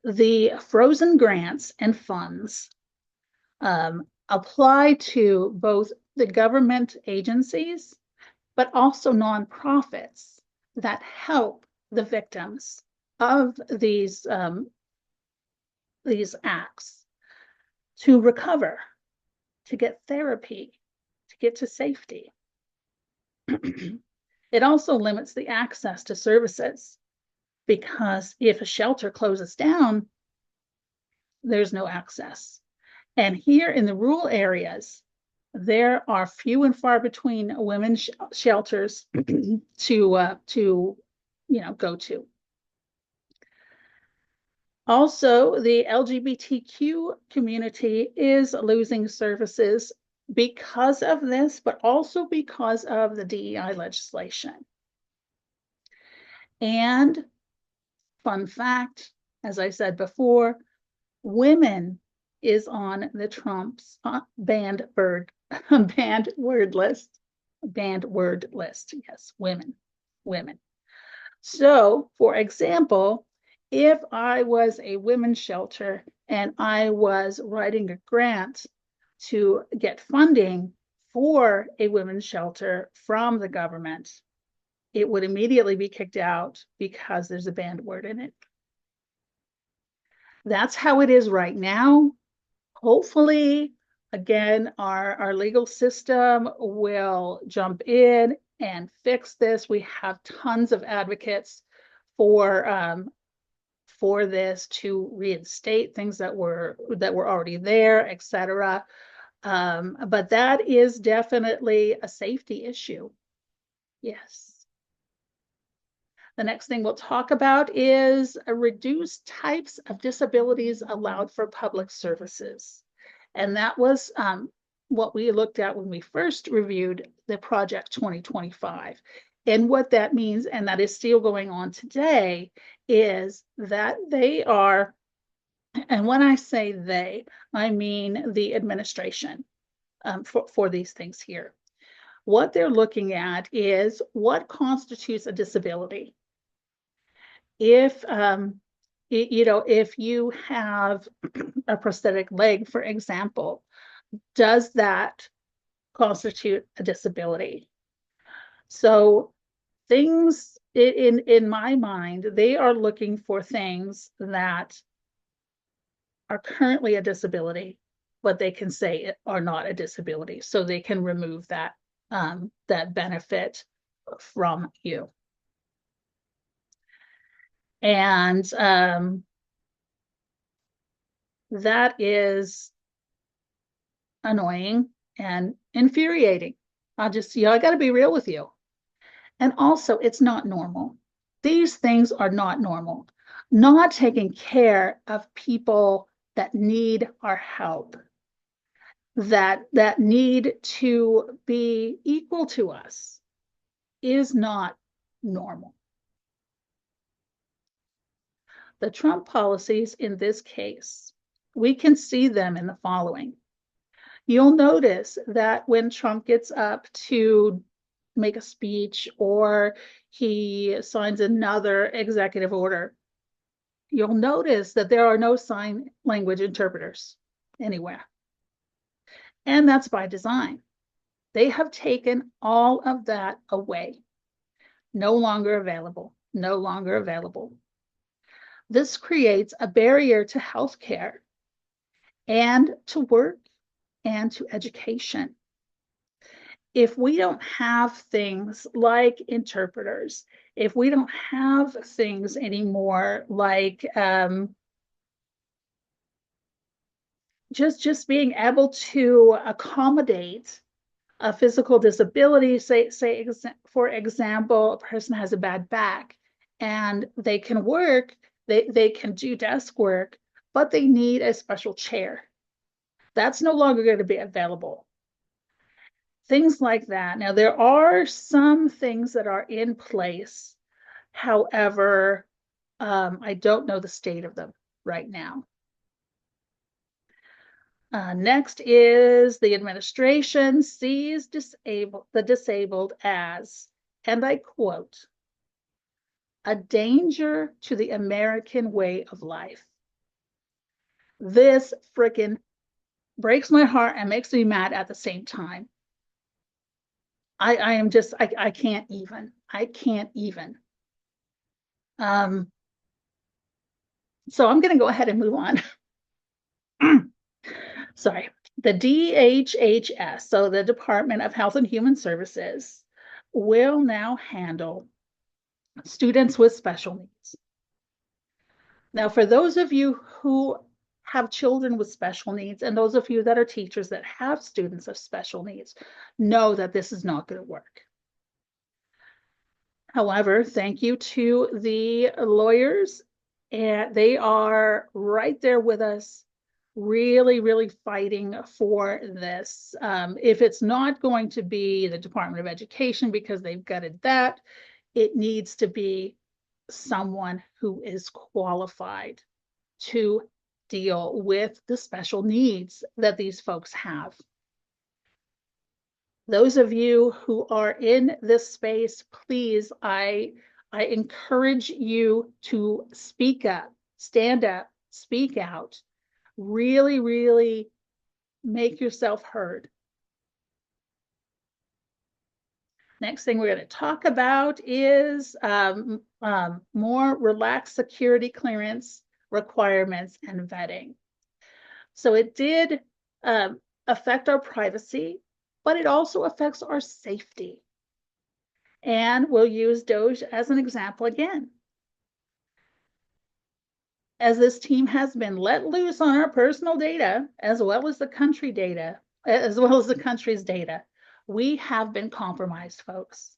The frozen grants and funds apply to both the government agencies, but also nonprofits that help the victims of these acts to recover, to get therapy, to get to safety. It also limits the access to services because if a shelter closes down, there's no access. And here in the rural areas, there are few and far between women's shelters to go to. Also, the LGBTQ community is losing services because of this, but also because of the DEI legislation. And fun fact, as I said before, women is on the Trump's banned word list. Banned word list. Yes, women. So, for example, if I was a women's shelter and I was writing a grant to get funding for a women's shelter from the government, it would immediately be kicked out because there's a banned word in it. That's how it is right now. Hopefully, again, our legal system will jump in and fix this. We have tons of advocates for this to reinstate things that were already there, etc. But that is definitely a safety issue. Yes. The next thing we'll talk about is reduced types of disabilities allowed for public services. And that was what we looked at when we first reviewed the Project 2025. And what that means, and that is still going on today, is that they are, and when I say they, I mean the administration for these things here. What they're looking at is what constitutes a disability. If if you have a prosthetic leg, for example, does that constitute a disability? So things in my mind, they are looking for things that are currently a disability, but they can say are not a disability, so they can remove that that benefit from you. And that is annoying and infuriating. I got to be real with you. And also, it's not normal. These things are not normal. Not taking care of people that need our help, that need to be equal to us, is not normal. The Trump policies in this case, we can see them in the following. You'll notice that when Trump gets up to make a speech or he signs another executive order, you'll notice that there are no sign language interpreters anywhere. And that's by design. They have taken all of that away. No longer available, no longer available. This creates a barrier to healthcare and to work and to education. If we don't have things like interpreters, if we don't have things anymore like just being able to accommodate a physical disability, say for example, a person has a bad back and they can work, they can do desk work, but they need a special chair. That's no longer going to be available. Things like that. Now, there are some things that are in place. However, I don't know the state of them right now. Next is the administration sees the disabled as, and I quote, a danger to the American way of life. This freaking breaks my heart and makes me mad at the same time. I am just, I can't even. I can't even. So I'm going to go ahead and move on. Sorry. The DHHS, so the Department of Health and Human Services, will now handle students with special needs. Now, for those of you who have children with special needs, and those of you that are teachers that have students of special needs, know that this is not going to work. However, thank you to the lawyers, and they are right there with us, really, really fighting for this. If it's not going to be the Department of Education because they've gutted that, it needs to be someone who is qualified to deal with the special needs that these folks have. Those of you who are in this space, please, I encourage you to speak up, stand up, speak out, really, really make yourself heard. Next thing we're going to talk about is more relaxed security clearance requirements and vetting. So it did affect our privacy, but it also affects our safety. And we'll use Doge as an example again. As this team has been let loose on our personal data, as well as the country data, as well as the country's data, we have been compromised, folks.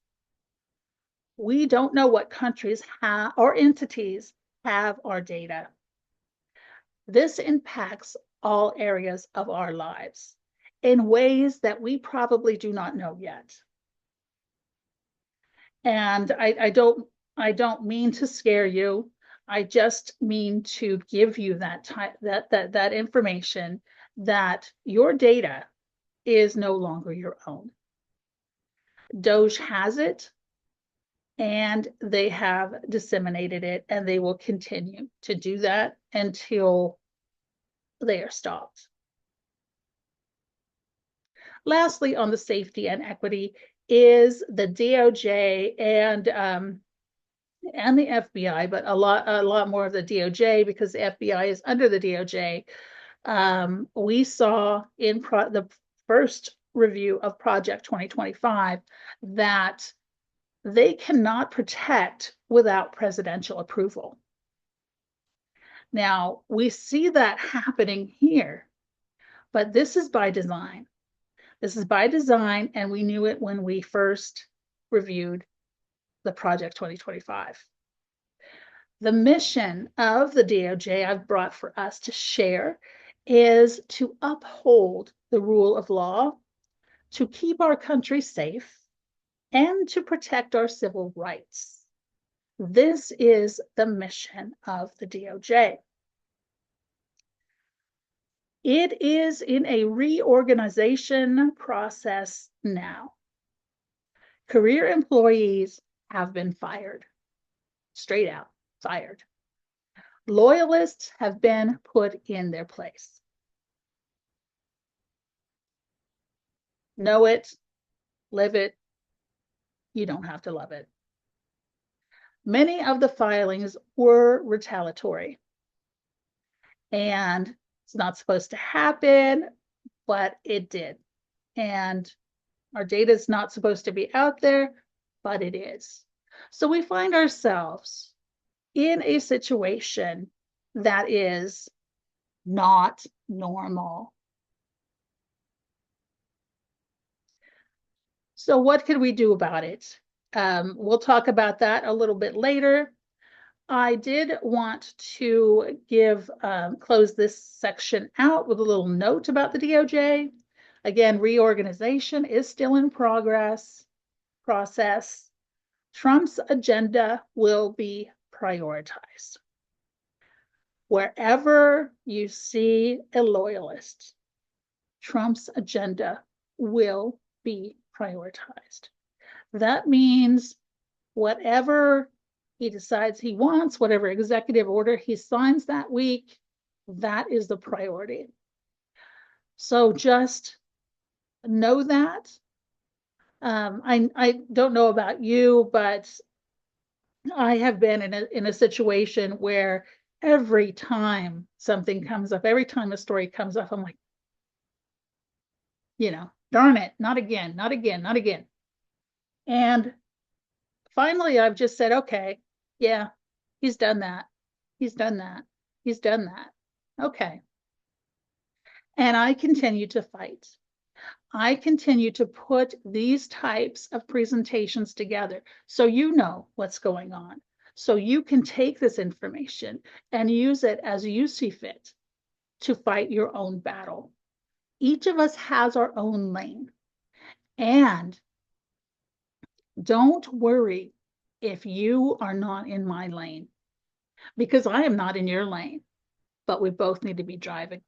We don't know what countries have or entities have our data. This impacts all areas of our lives in ways that we probably do not know yet. And I don't mean to scare you. I just mean to give you that information that your data is no longer your own. Doge has it, and they have disseminated it, and they will continue to do that until they are stopped. Lastly, on the safety and equity is the DOJ and the FBI, but a lot more of the DOJ because the FBI is under the DOJ. We saw in the first review of Project 2025 that they cannot protect without presidential approval. Now, we see that happening here, but this is by design. This is by design, and we knew it when we first reviewed the Project 2025. The mission of the DOJ I've brought for us to share is to uphold the rule of law, to keep our country safe, and to protect our civil rights. This is the mission of the DOJ. It is in a reorganization process now. Career employees have been fired, straight out fired. Loyalists have been put in their place. Know it, live it, you don't have to love it. Many of the filings were retaliatory, and it's not supposed to happen, but it did. And our data is not supposed to be out there, but it is. So we find ourselves in a situation that is not normal. So what can we do about it? We'll talk about that a little bit later. I did want to close this section out with a little note about the DOJ. Again, reorganization is still in process. Trump's agenda will be prioritized. Wherever you see a loyalist, Trump's agenda will be prioritized. That means whatever he decides he wants, whatever executive order he signs that week, that is the priority. So just know that. I don't know about you, but I have been in a situation where every time something comes up, every time a story comes up, I'm like, darn it, not again, not again, not again. And finally, I've just said, okay, yeah, he's done that. He's done that. He's done that. Okay. And I continue to fight. I continue to put these types of presentations together so you know what's going on. So you can take this information and use it as you see fit to fight your own battle. Each of us has our own lane. And don't worry if you are not in my lane, because I am not in your lane, but we both need to be driving.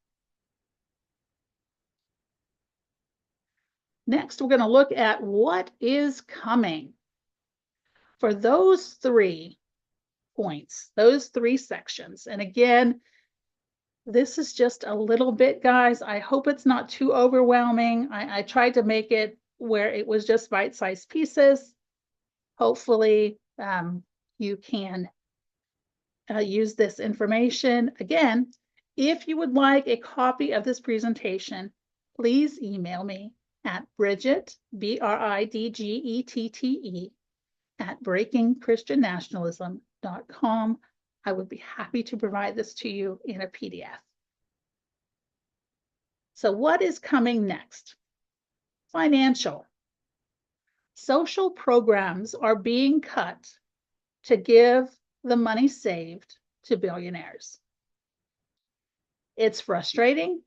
Next, we're going to look at what is coming. For those 3 points, those 3 sections, and again, this is just a little bit, guys. I hope it's not too overwhelming. I tried to make it where it was just bite-sized pieces. Hopefully, you can use this information. Again, if you would like a copy of this presentation, please email me at Bridget, BRIDGETTE, at breakingchristiannationalism.com. I would be happy to provide this to you in a PDF. So what is coming next? Financial. Social programs are being cut to give the money saved to billionaires. It's frustrating,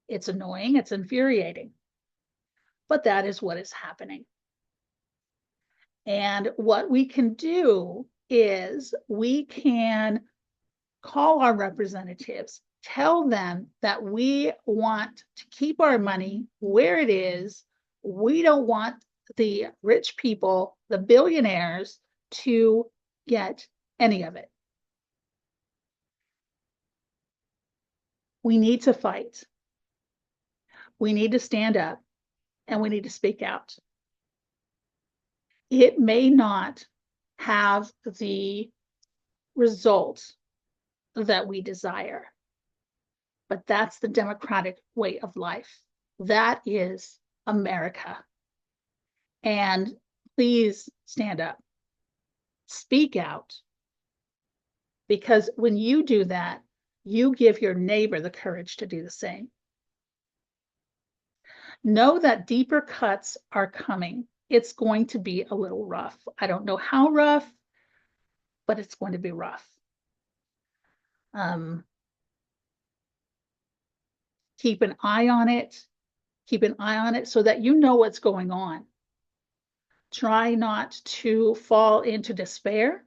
it's annoying, it's infuriating, but that is what is happening. And what we can do is we can call our representatives, tell them that we want to keep our money where it is. We don't want the rich people, the billionaires, to get any of it. We need to fight. We need to stand up and we need to speak out. It may not have the results that we desire, but that's the democratic way of life. That is America. And please stand up, speak out, because when you do that, you give your neighbor the courage to do the same. Know that deeper cuts are coming. It's going to be a little rough. I don't know how rough, but it's going to be rough. Keep an eye on it. Keep an eye on it so that you know what's going on. Try not to fall into despair.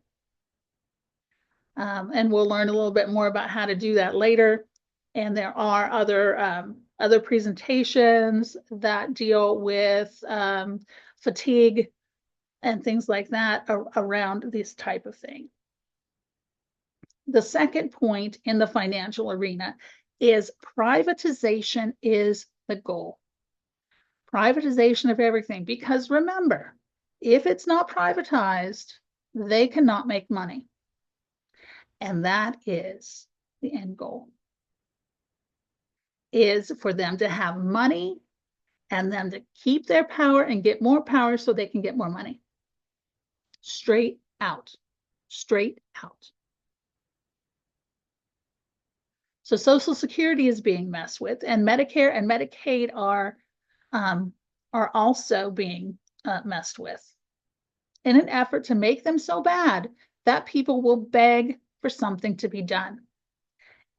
And we'll learn a little bit more about how to do that later. And there are other presentations that deal with fatigue and things like that around this type of thing. The second point in the financial arena is privatization is the goal. Privatization of everything, because remember, if it's not privatized, they cannot make money. And that is the end goal, is for them to have money and them to keep their power and get more power so they can get more money. Straight out, straight out. So Social Security is being messed with, and Medicare and Medicaid are also being messed with in an effort to make them so bad that people will beg for something to be done.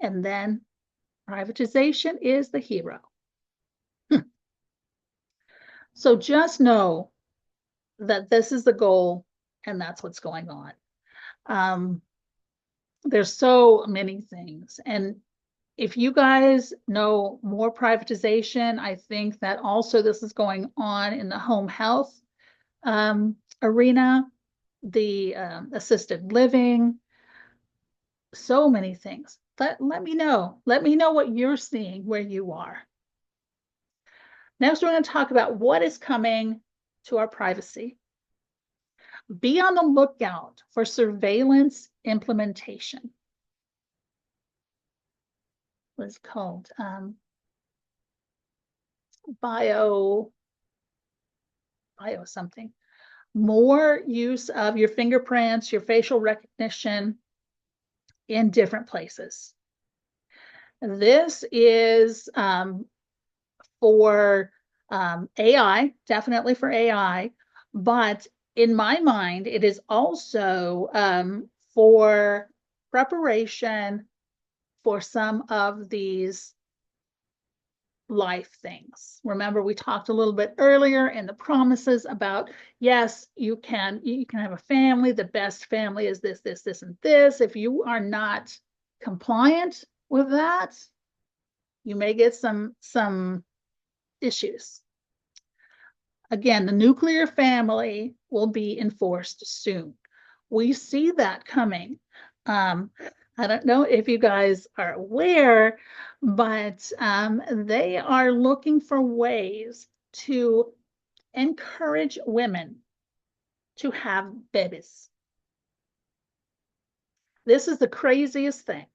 And then privatization is the hero. So just know that this is the goal and that's what's going on. There's so many things. And if you guys know more privatization, I think that also this is going on in the home health arena, the assisted living, so many things. Let me know. Let me know what you're seeing where you are. Next, we're going to talk about what is coming to our privacy. Be on the lookout for surveillance implementation. What's called bio something. More use of your fingerprints, your facial recognition in different places. This is for AI, definitely for AI, but in my mind, it is also for preparation for some of these life things. Remember, we talked a little bit earlier in the promises about, yes, you can have a family. The best family is this, this, this, and this. If you are not compliant with that, you may get some issues. Again, the nuclear family will be enforced soon. We see that coming. I don't know if you guys are aware, but they are looking for ways to encourage women to have babies. This is the craziest thing.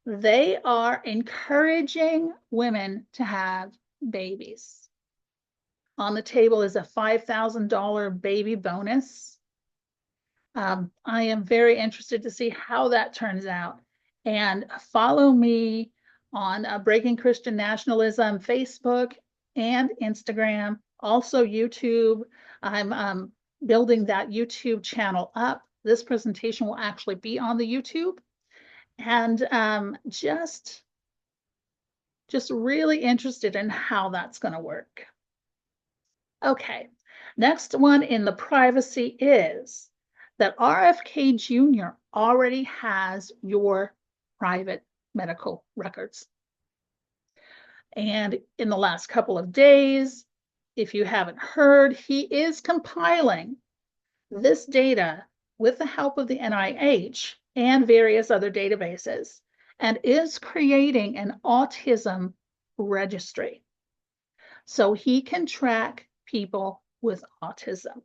They are encouraging women to have babies. On the table is a $5,000 baby bonus. I am very interested to see how that turns out. And follow me on Breaking Christian Nationalism, Facebook and Instagram, also YouTube. I'm building that YouTube channel up. This presentation will actually be on the YouTube. And just really interested in how that's going to work. Okay, next one in the privacy is that RFK Jr. already has your private medical records. And in the last couple of days, if you haven't heard, he is compiling this data with the help of the NIH and various other databases and is creating an autism registry. So he can track people with autism.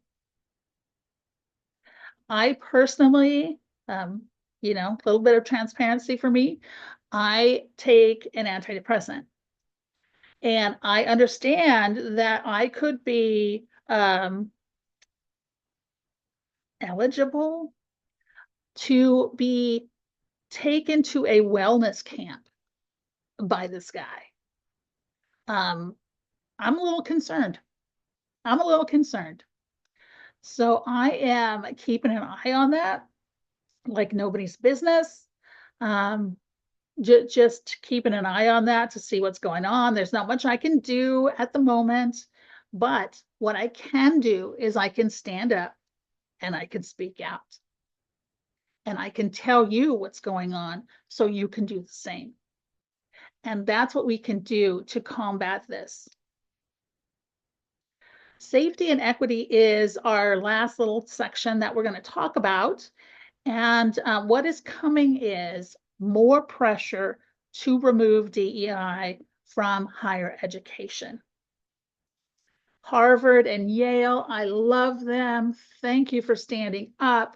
I personally, a little bit of transparency for me, I take an antidepressant. And I understand that I could be eligible to be taken to a wellness camp by this guy. I'm a little concerned. I'm a little concerned. So I am keeping an eye on that like nobody's business. Just keeping an eye on that to see what's going on. There's not much I can do at the moment, but what I can do is I can stand up and I can speak out and I can tell you what's going on so you can do the same. And that's what we can do to combat this. Safety and equity is our last little section that we're going to talk about. And what is coming is more pressure to remove DEI from higher education. Harvard and Yale, I love them. Thank you for standing up.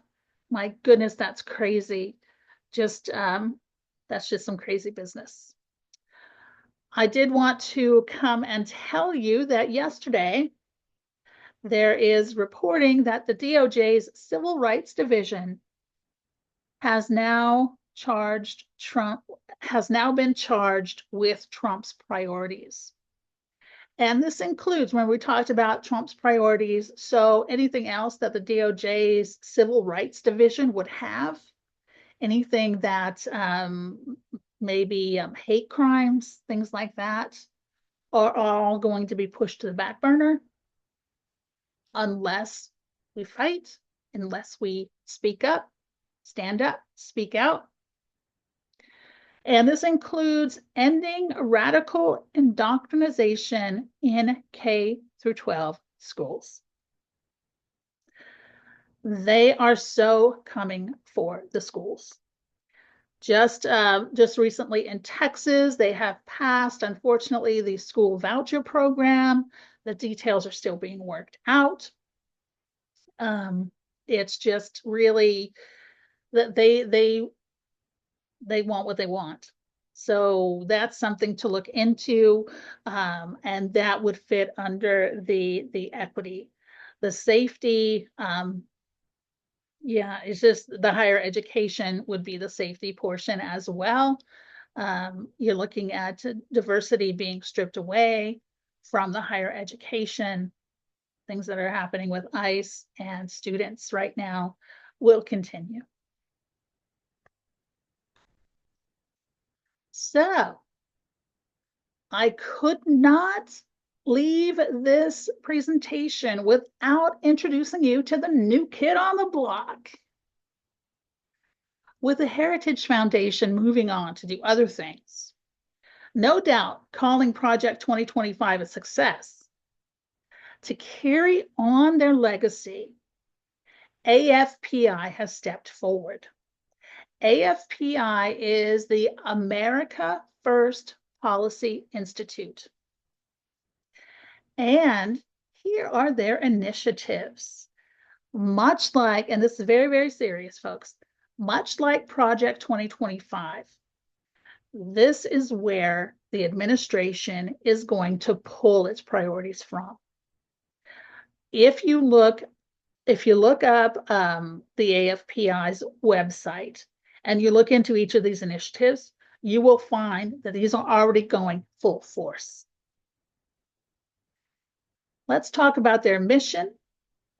My goodness, that's crazy. That's just some crazy business. I did want to come and tell you that yesterday there is reporting that the DOJ's Civil Rights Division has now been charged with Trump's priorities. And this includes when we talked about Trump's priorities, so anything else that the DOJ's Civil Rights Division would have, anything that maybe hate crimes, things like that, are all going to be pushed to the back burner unless we fight, unless we speak up, stand up, speak out. And this includes ending radical indoctrination in K through 12 schools. They are so coming for the schools. Just recently in Texas, they have passed, unfortunately, the school voucher program. The details are still being worked out. It's just really that they want what they want. So that's something to look into, and that would fit under the equity. The safety, yeah, it's just the higher education would be the safety portion as well. You're looking at diversity being stripped away from the higher education. Things that are happening with ICE and students right now will continue. So I could not leave this presentation without introducing you to the new kid on the block. With the Heritage Foundation moving on to do other things, no doubt calling Project 2025 a success, to carry on their legacy, AFPI has stepped forward. AFPI is the America First Policy Institute. And here are their initiatives. Much like, and this is very, very serious, folks, much like Project 2025, this is where the administration is going to pull its priorities from. If you look up the AFPI's website and you look into each of these initiatives, you will find that these are already going full force. Let's talk about their mission.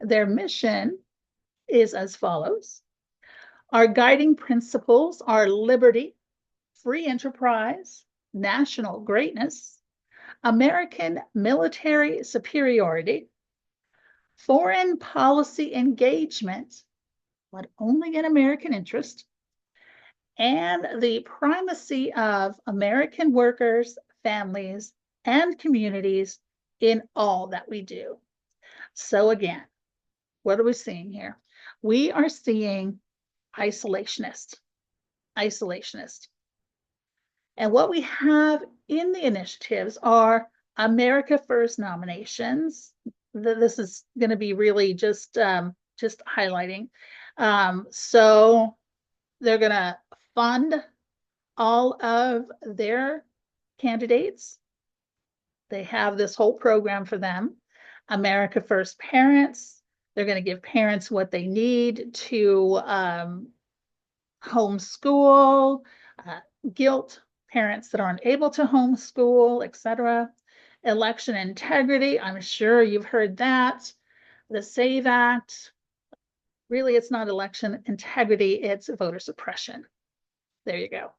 Their mission is as follows. Our guiding principles are liberty, free enterprise, national greatness, American military superiority, foreign policy engagement, but only in American interest, and the primacy of American workers, families, and communities in all that we do. So again, what are we seeing here? We are seeing isolationist. And what we have in the initiatives are America First nominations. This is going to be really just highlighting. So they're going to fund all of their candidates. They have this whole program for them. America First Parents. They're going to give parents what they need to homeschool, guilt parents that aren't able to homeschool, etc. Election integrity, I'm sure you've heard that. The SAVE Act, really it's not election integrity, it's voter suppression. There you go.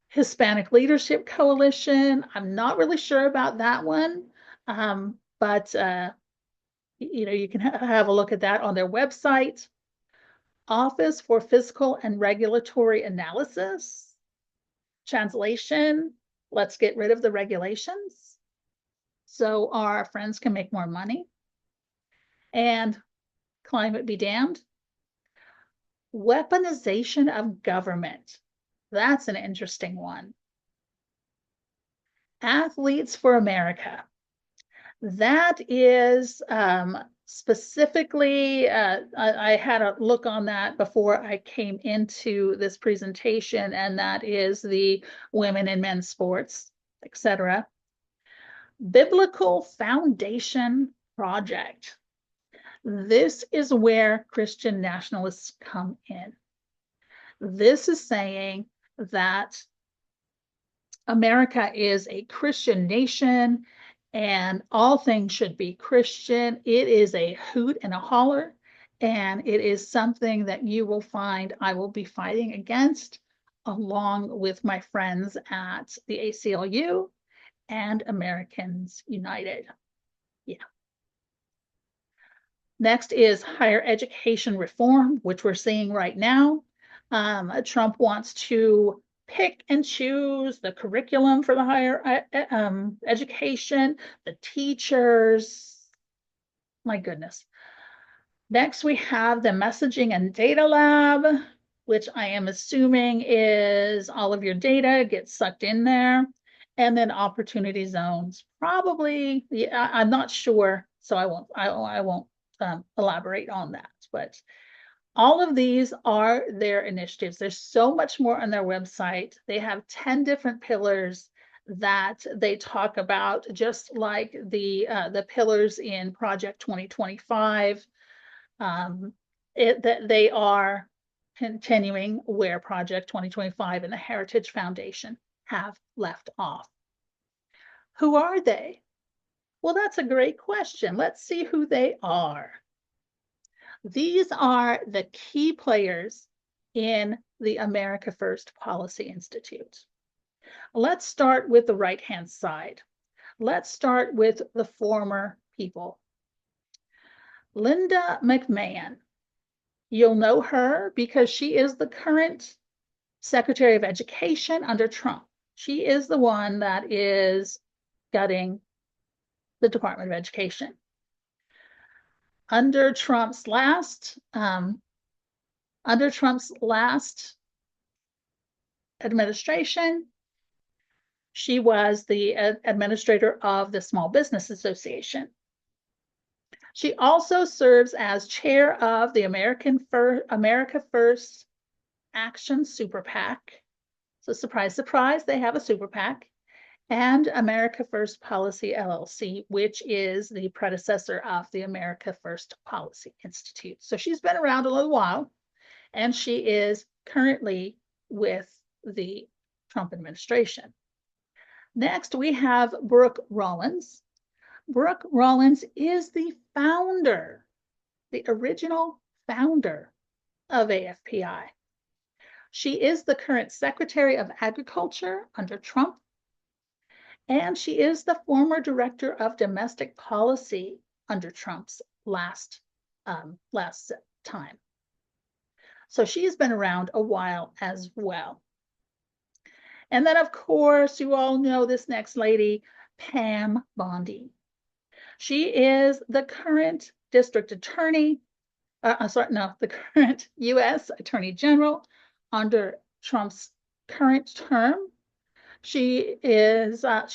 Hispanic Leadership Coalition, I'm not really sure about that one, but you can have a look at that on their website. Office for Fiscal and Regulatory Analysis. Translation, let's get rid of the regulations so our friends can make more money. And climate be damned. Weaponization of government. That's an interesting one. Athletes for America. That is specifically, I had a look on that before I came into this presentation, and that is the women and men's sports, etc. Biblical Foundation Project. This is where Christian nationalists come in. This is saying that America is a Christian nation and all things should be Christian. It is a hoot and a holler, and it is something that you will find I will be fighting against along with my friends at the ACLU and Americans United. Yeah. Next is higher education reform, which we're seeing right now. Trump wants to pick and choose the curriculum for the higher education, the teachers. My goodness. Next, we have the messaging and data lab, which I am assuming is all of your data gets sucked in there. And then opportunity zones, probably, yeah, I'm not sure, so I won't elaborate on that. But all of these are their initiatives. There's so much more on their website. They have 10 different pillars that they talk about, just like the pillars in Project 2025. That they are continuing where Project 2025 and the Heritage Foundation have left off. Who are they? Well, that's a great question. Let's see who they are. These are the key players in the America First Policy Institute. Let's start with the right-hand side. Let's start with the former people. Linda McMahon. You'll know her because she is the current Secretary of Education under Trump. She is the one that is gutting the Department of Education. Under Trump's last administration, she was the administrator of the Small Business Association. She also serves as chair of the America First Action Super PAC. So surprise, surprise, they have a super PAC. And America First Policy LLC, which is the predecessor of the America First Policy Institute. So she's been around a little while, and she is currently with the Trump administration. Next, we have Brooke Rollins. Brooke Rollins is the founder, the original founder of AFPI. She is the current Secretary of Agriculture under Trump, and she is the former Director of Domestic Policy under Trump's last time. So she's been around a while as well. And then, of course, you all know this next lady, Pam Bondi. She is the current district attorney, the current U.S. Attorney General under Trump's current term. She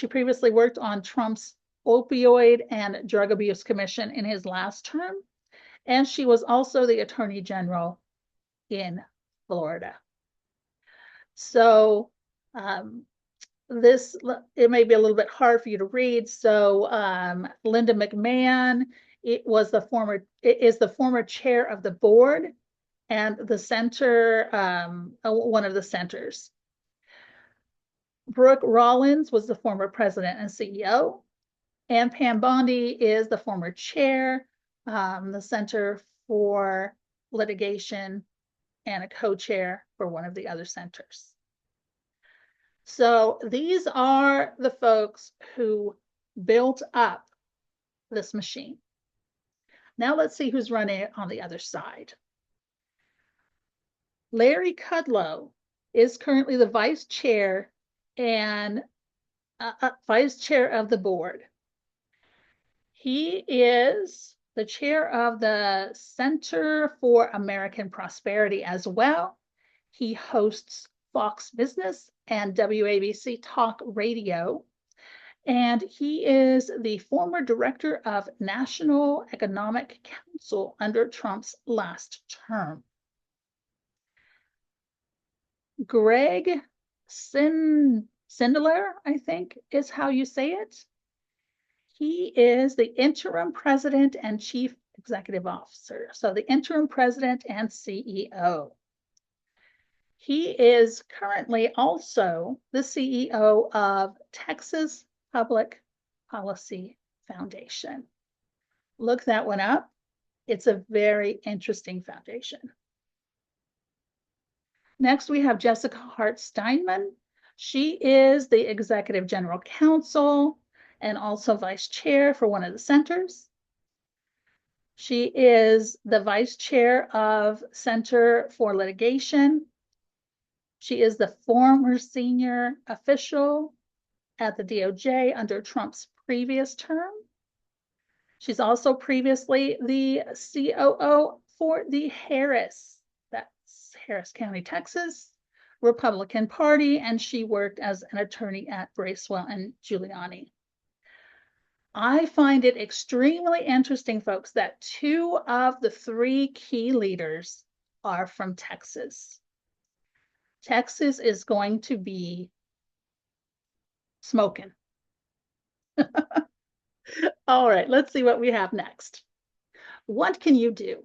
previously worked on Trump's opioid and drug abuse commission in his last term, and she was also the Attorney General in Florida. So it may be a little bit hard for you to read. So Linda McMahon, is the former chair of the board and the center, one of the centers. Brooke Rollins was the former president and CEO, and Pam Bondi is the former chair, the Center for Litigation, and a co-chair for one of the other centers. So these are the folks who built up this machine. Now let's see who's running it on the other side. Larry Kudlow is currently the vice chair and vice chair of the board. He is the chair of the Center for American Prosperity as well. He hosts Fox Business and WABC Talk Radio. And he is the former director of National Economic Council under Trump's last term. Greg Sindler, I think is how you say it. He is the interim president and chief executive officer. So the interim president and CEO. He is currently also the CEO of Texas Public Policy Foundation. Look that one up. It's a very interesting foundation. Next, we have Jessica Hart Steinman. She is the executive general counsel and also vice chair for one of the centers. She is the vice chair of Center for Litigation. She is the former senior official at the DOJ under Trump's previous term. She's also previously the COO for the that's Harris County, Texas, Republican Party, and she worked as an attorney at Bracewell and Giuliani. I find it extremely interesting, folks, that 2 of the 3 key leaders are from Texas. Texas is going to be smoking. All right, let's see what we have next. What can you do?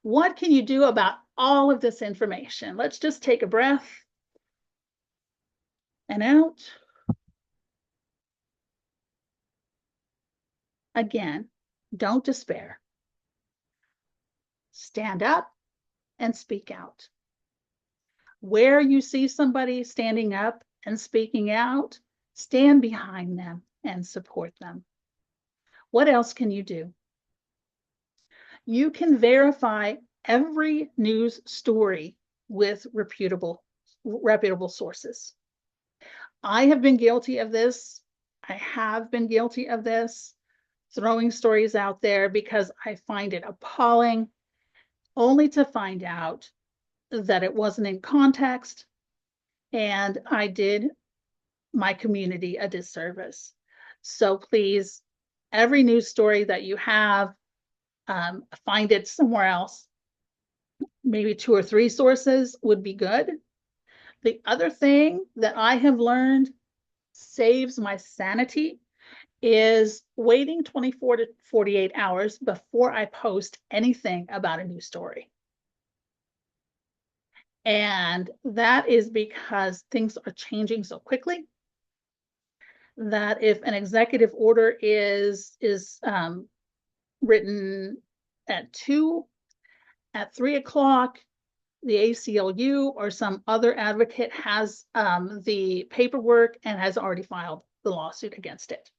What can you do about all of this information? Let's just take a breath and out. Again, don't despair. Stand up and speak out. Where you see somebody standing up and speaking out, stand behind them and support them. What else can you do? You can verify every news story with reputable sources. I have been guilty of this. I have been guilty of this, throwing stories out there because I find it appalling, only to find out that it wasn't in context and I did my community a disservice. So please, every news story that you have, find it somewhere else. Maybe 2 or 3 sources would be good. The other thing that I have learned saves my sanity is waiting 24 to 48 hours before I post anything about a news story. And that is because things are changing so quickly that if an executive order is written at 2, at 3 o'clock, the ACLU or some other advocate has the paperwork and has already filed the lawsuit against it.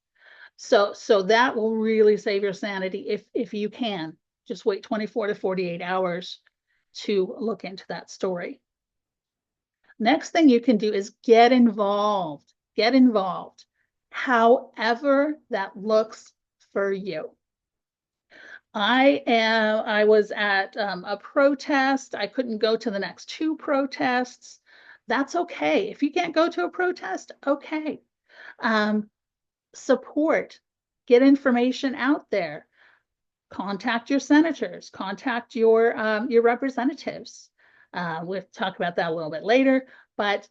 So that will really save your sanity if you can. Just wait 24 to 48 hours to look into that story. Next thing you can do is get involved. Get involved, however that looks for you. I was at a protest. I couldn't go to the next 2 protests. That's okay. If you can't go to a protest, okay. Support, get information out there. Contact your senators, contact your representatives. We'll talk about that a little bit later, but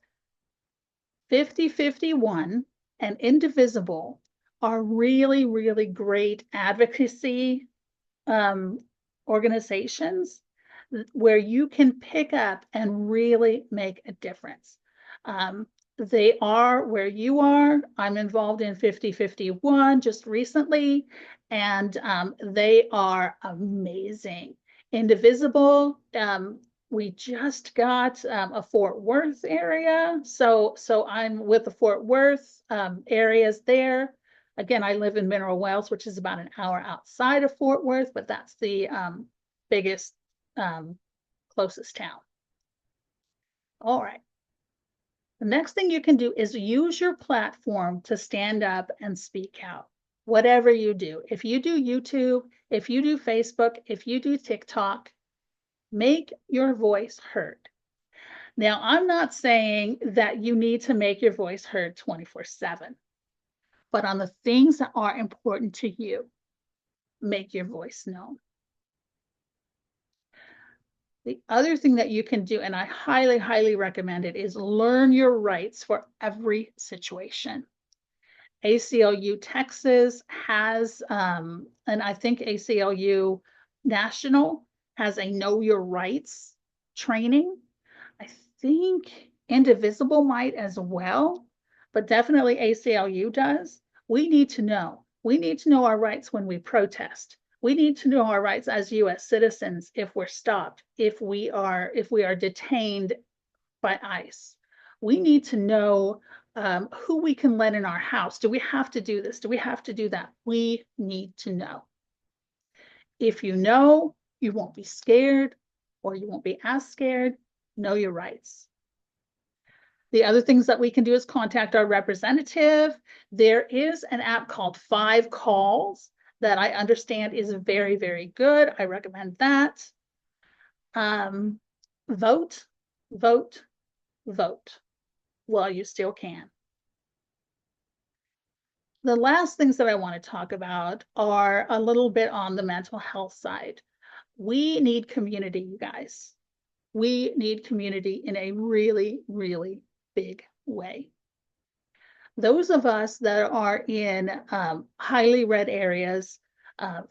5051 and Indivisible are really, really great advocacy organizations where you can pick up and really make a difference. They are where you are. I'm involved in 5051 just recently, and they are amazing. Indivisible, we just got a Fort Worth area. So I'm with the Fort Worth areas there. Again, I live in Mineral Wells, which is about an hour outside of Fort Worth, but that's the biggest, closest town. All right. The next thing you can do is use your platform to stand up and speak out. Whatever you do, if you do YouTube, if you do Facebook, if you do TikTok, make your voice heard. Now, I'm not saying that you need to make your voice heard 24/7, but on the things that are important to you, make your voice known. The other thing that you can do, and I highly, highly recommend it, is learn your rights for every situation. ACLU Texas has, and I think ACLU National has a Know Your Rights training. I think Indivisible might as well, but definitely ACLU does. We need to know. We need to know our rights when we protest. We need to know our rights as US citizens if we're stopped, if we are detained by ICE. We need to know who we can let in our house. Do we have to do this? Do we have to do that? We need to know. If you know, you won't be scared, or you won't be as scared. Know your rights. The other things that we can do is contact our representative. There is an app called 5Calls that I understand is very, very good. I recommend that. Vote, vote, vote while you still can. The last things that I want to talk about are a little bit on the mental health side. We need community, you guys. We need community in a really, really big way. Those of us that are in highly red areas,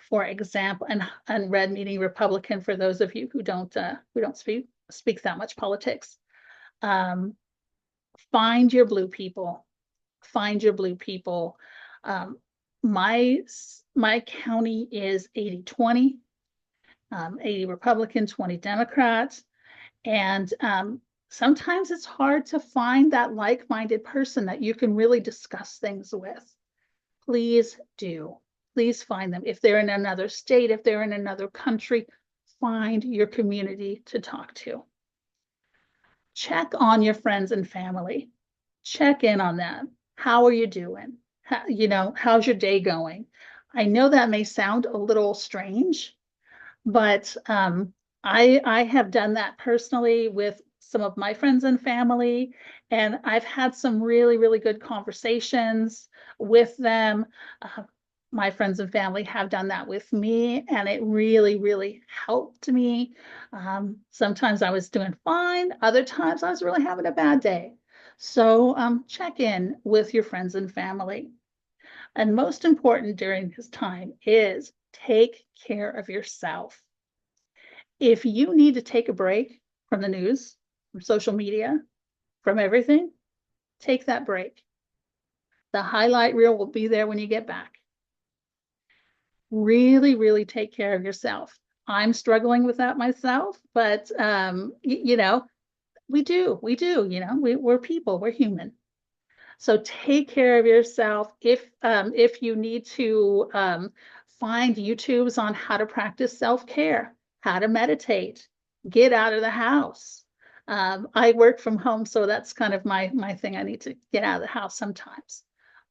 for example, and red meaning Republican for those of you who don't speak that much politics. Find your blue people. Find your blue people. Um, my county is 80-20, 80 Republican, 20 Democrats. And sometimes it's hard to find that like-minded person that you can really discuss things with. Please do. Please find them. If they're in another state, if they're in another country, find your community to talk to. Check on your friends and family. Check in on them. How are you doing? How's your day going? I know that may sound a little strange, but I have done that personally with some of my friends and family, and I've had some really, really good conversations with them. My friends and family have done that with me, and it really, really helped me. Sometimes I was doing fine, other times I was really having a bad day. So check in with your friends and family. And most important during this time is take care of yourself. If you need to take a break from the news, from social media, from everything, take that break. The highlight reel will be there when you get back. Really, really take care of yourself. I'm struggling with that myself, but we do, we're people, we're human. So take care of yourself. If you need to find YouTubes on how to practice self-care, how to meditate, get out of the house. I work from home, so that's kind of my thing. I need to get out of the house sometimes.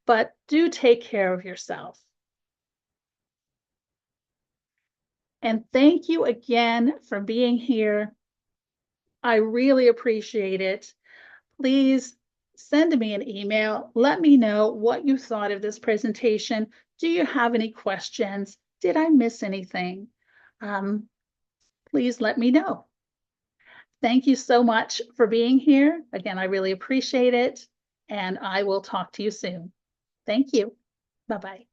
But do take care of yourself. And thank you again for being here. I really appreciate it. Please send me an email. Let me know what you thought of this presentation. Do you have any questions? Did I miss anything? Please let me know. Thank you so much for being here. Again, I really appreciate it, and I will talk to you soon. Thank you. Bye-bye.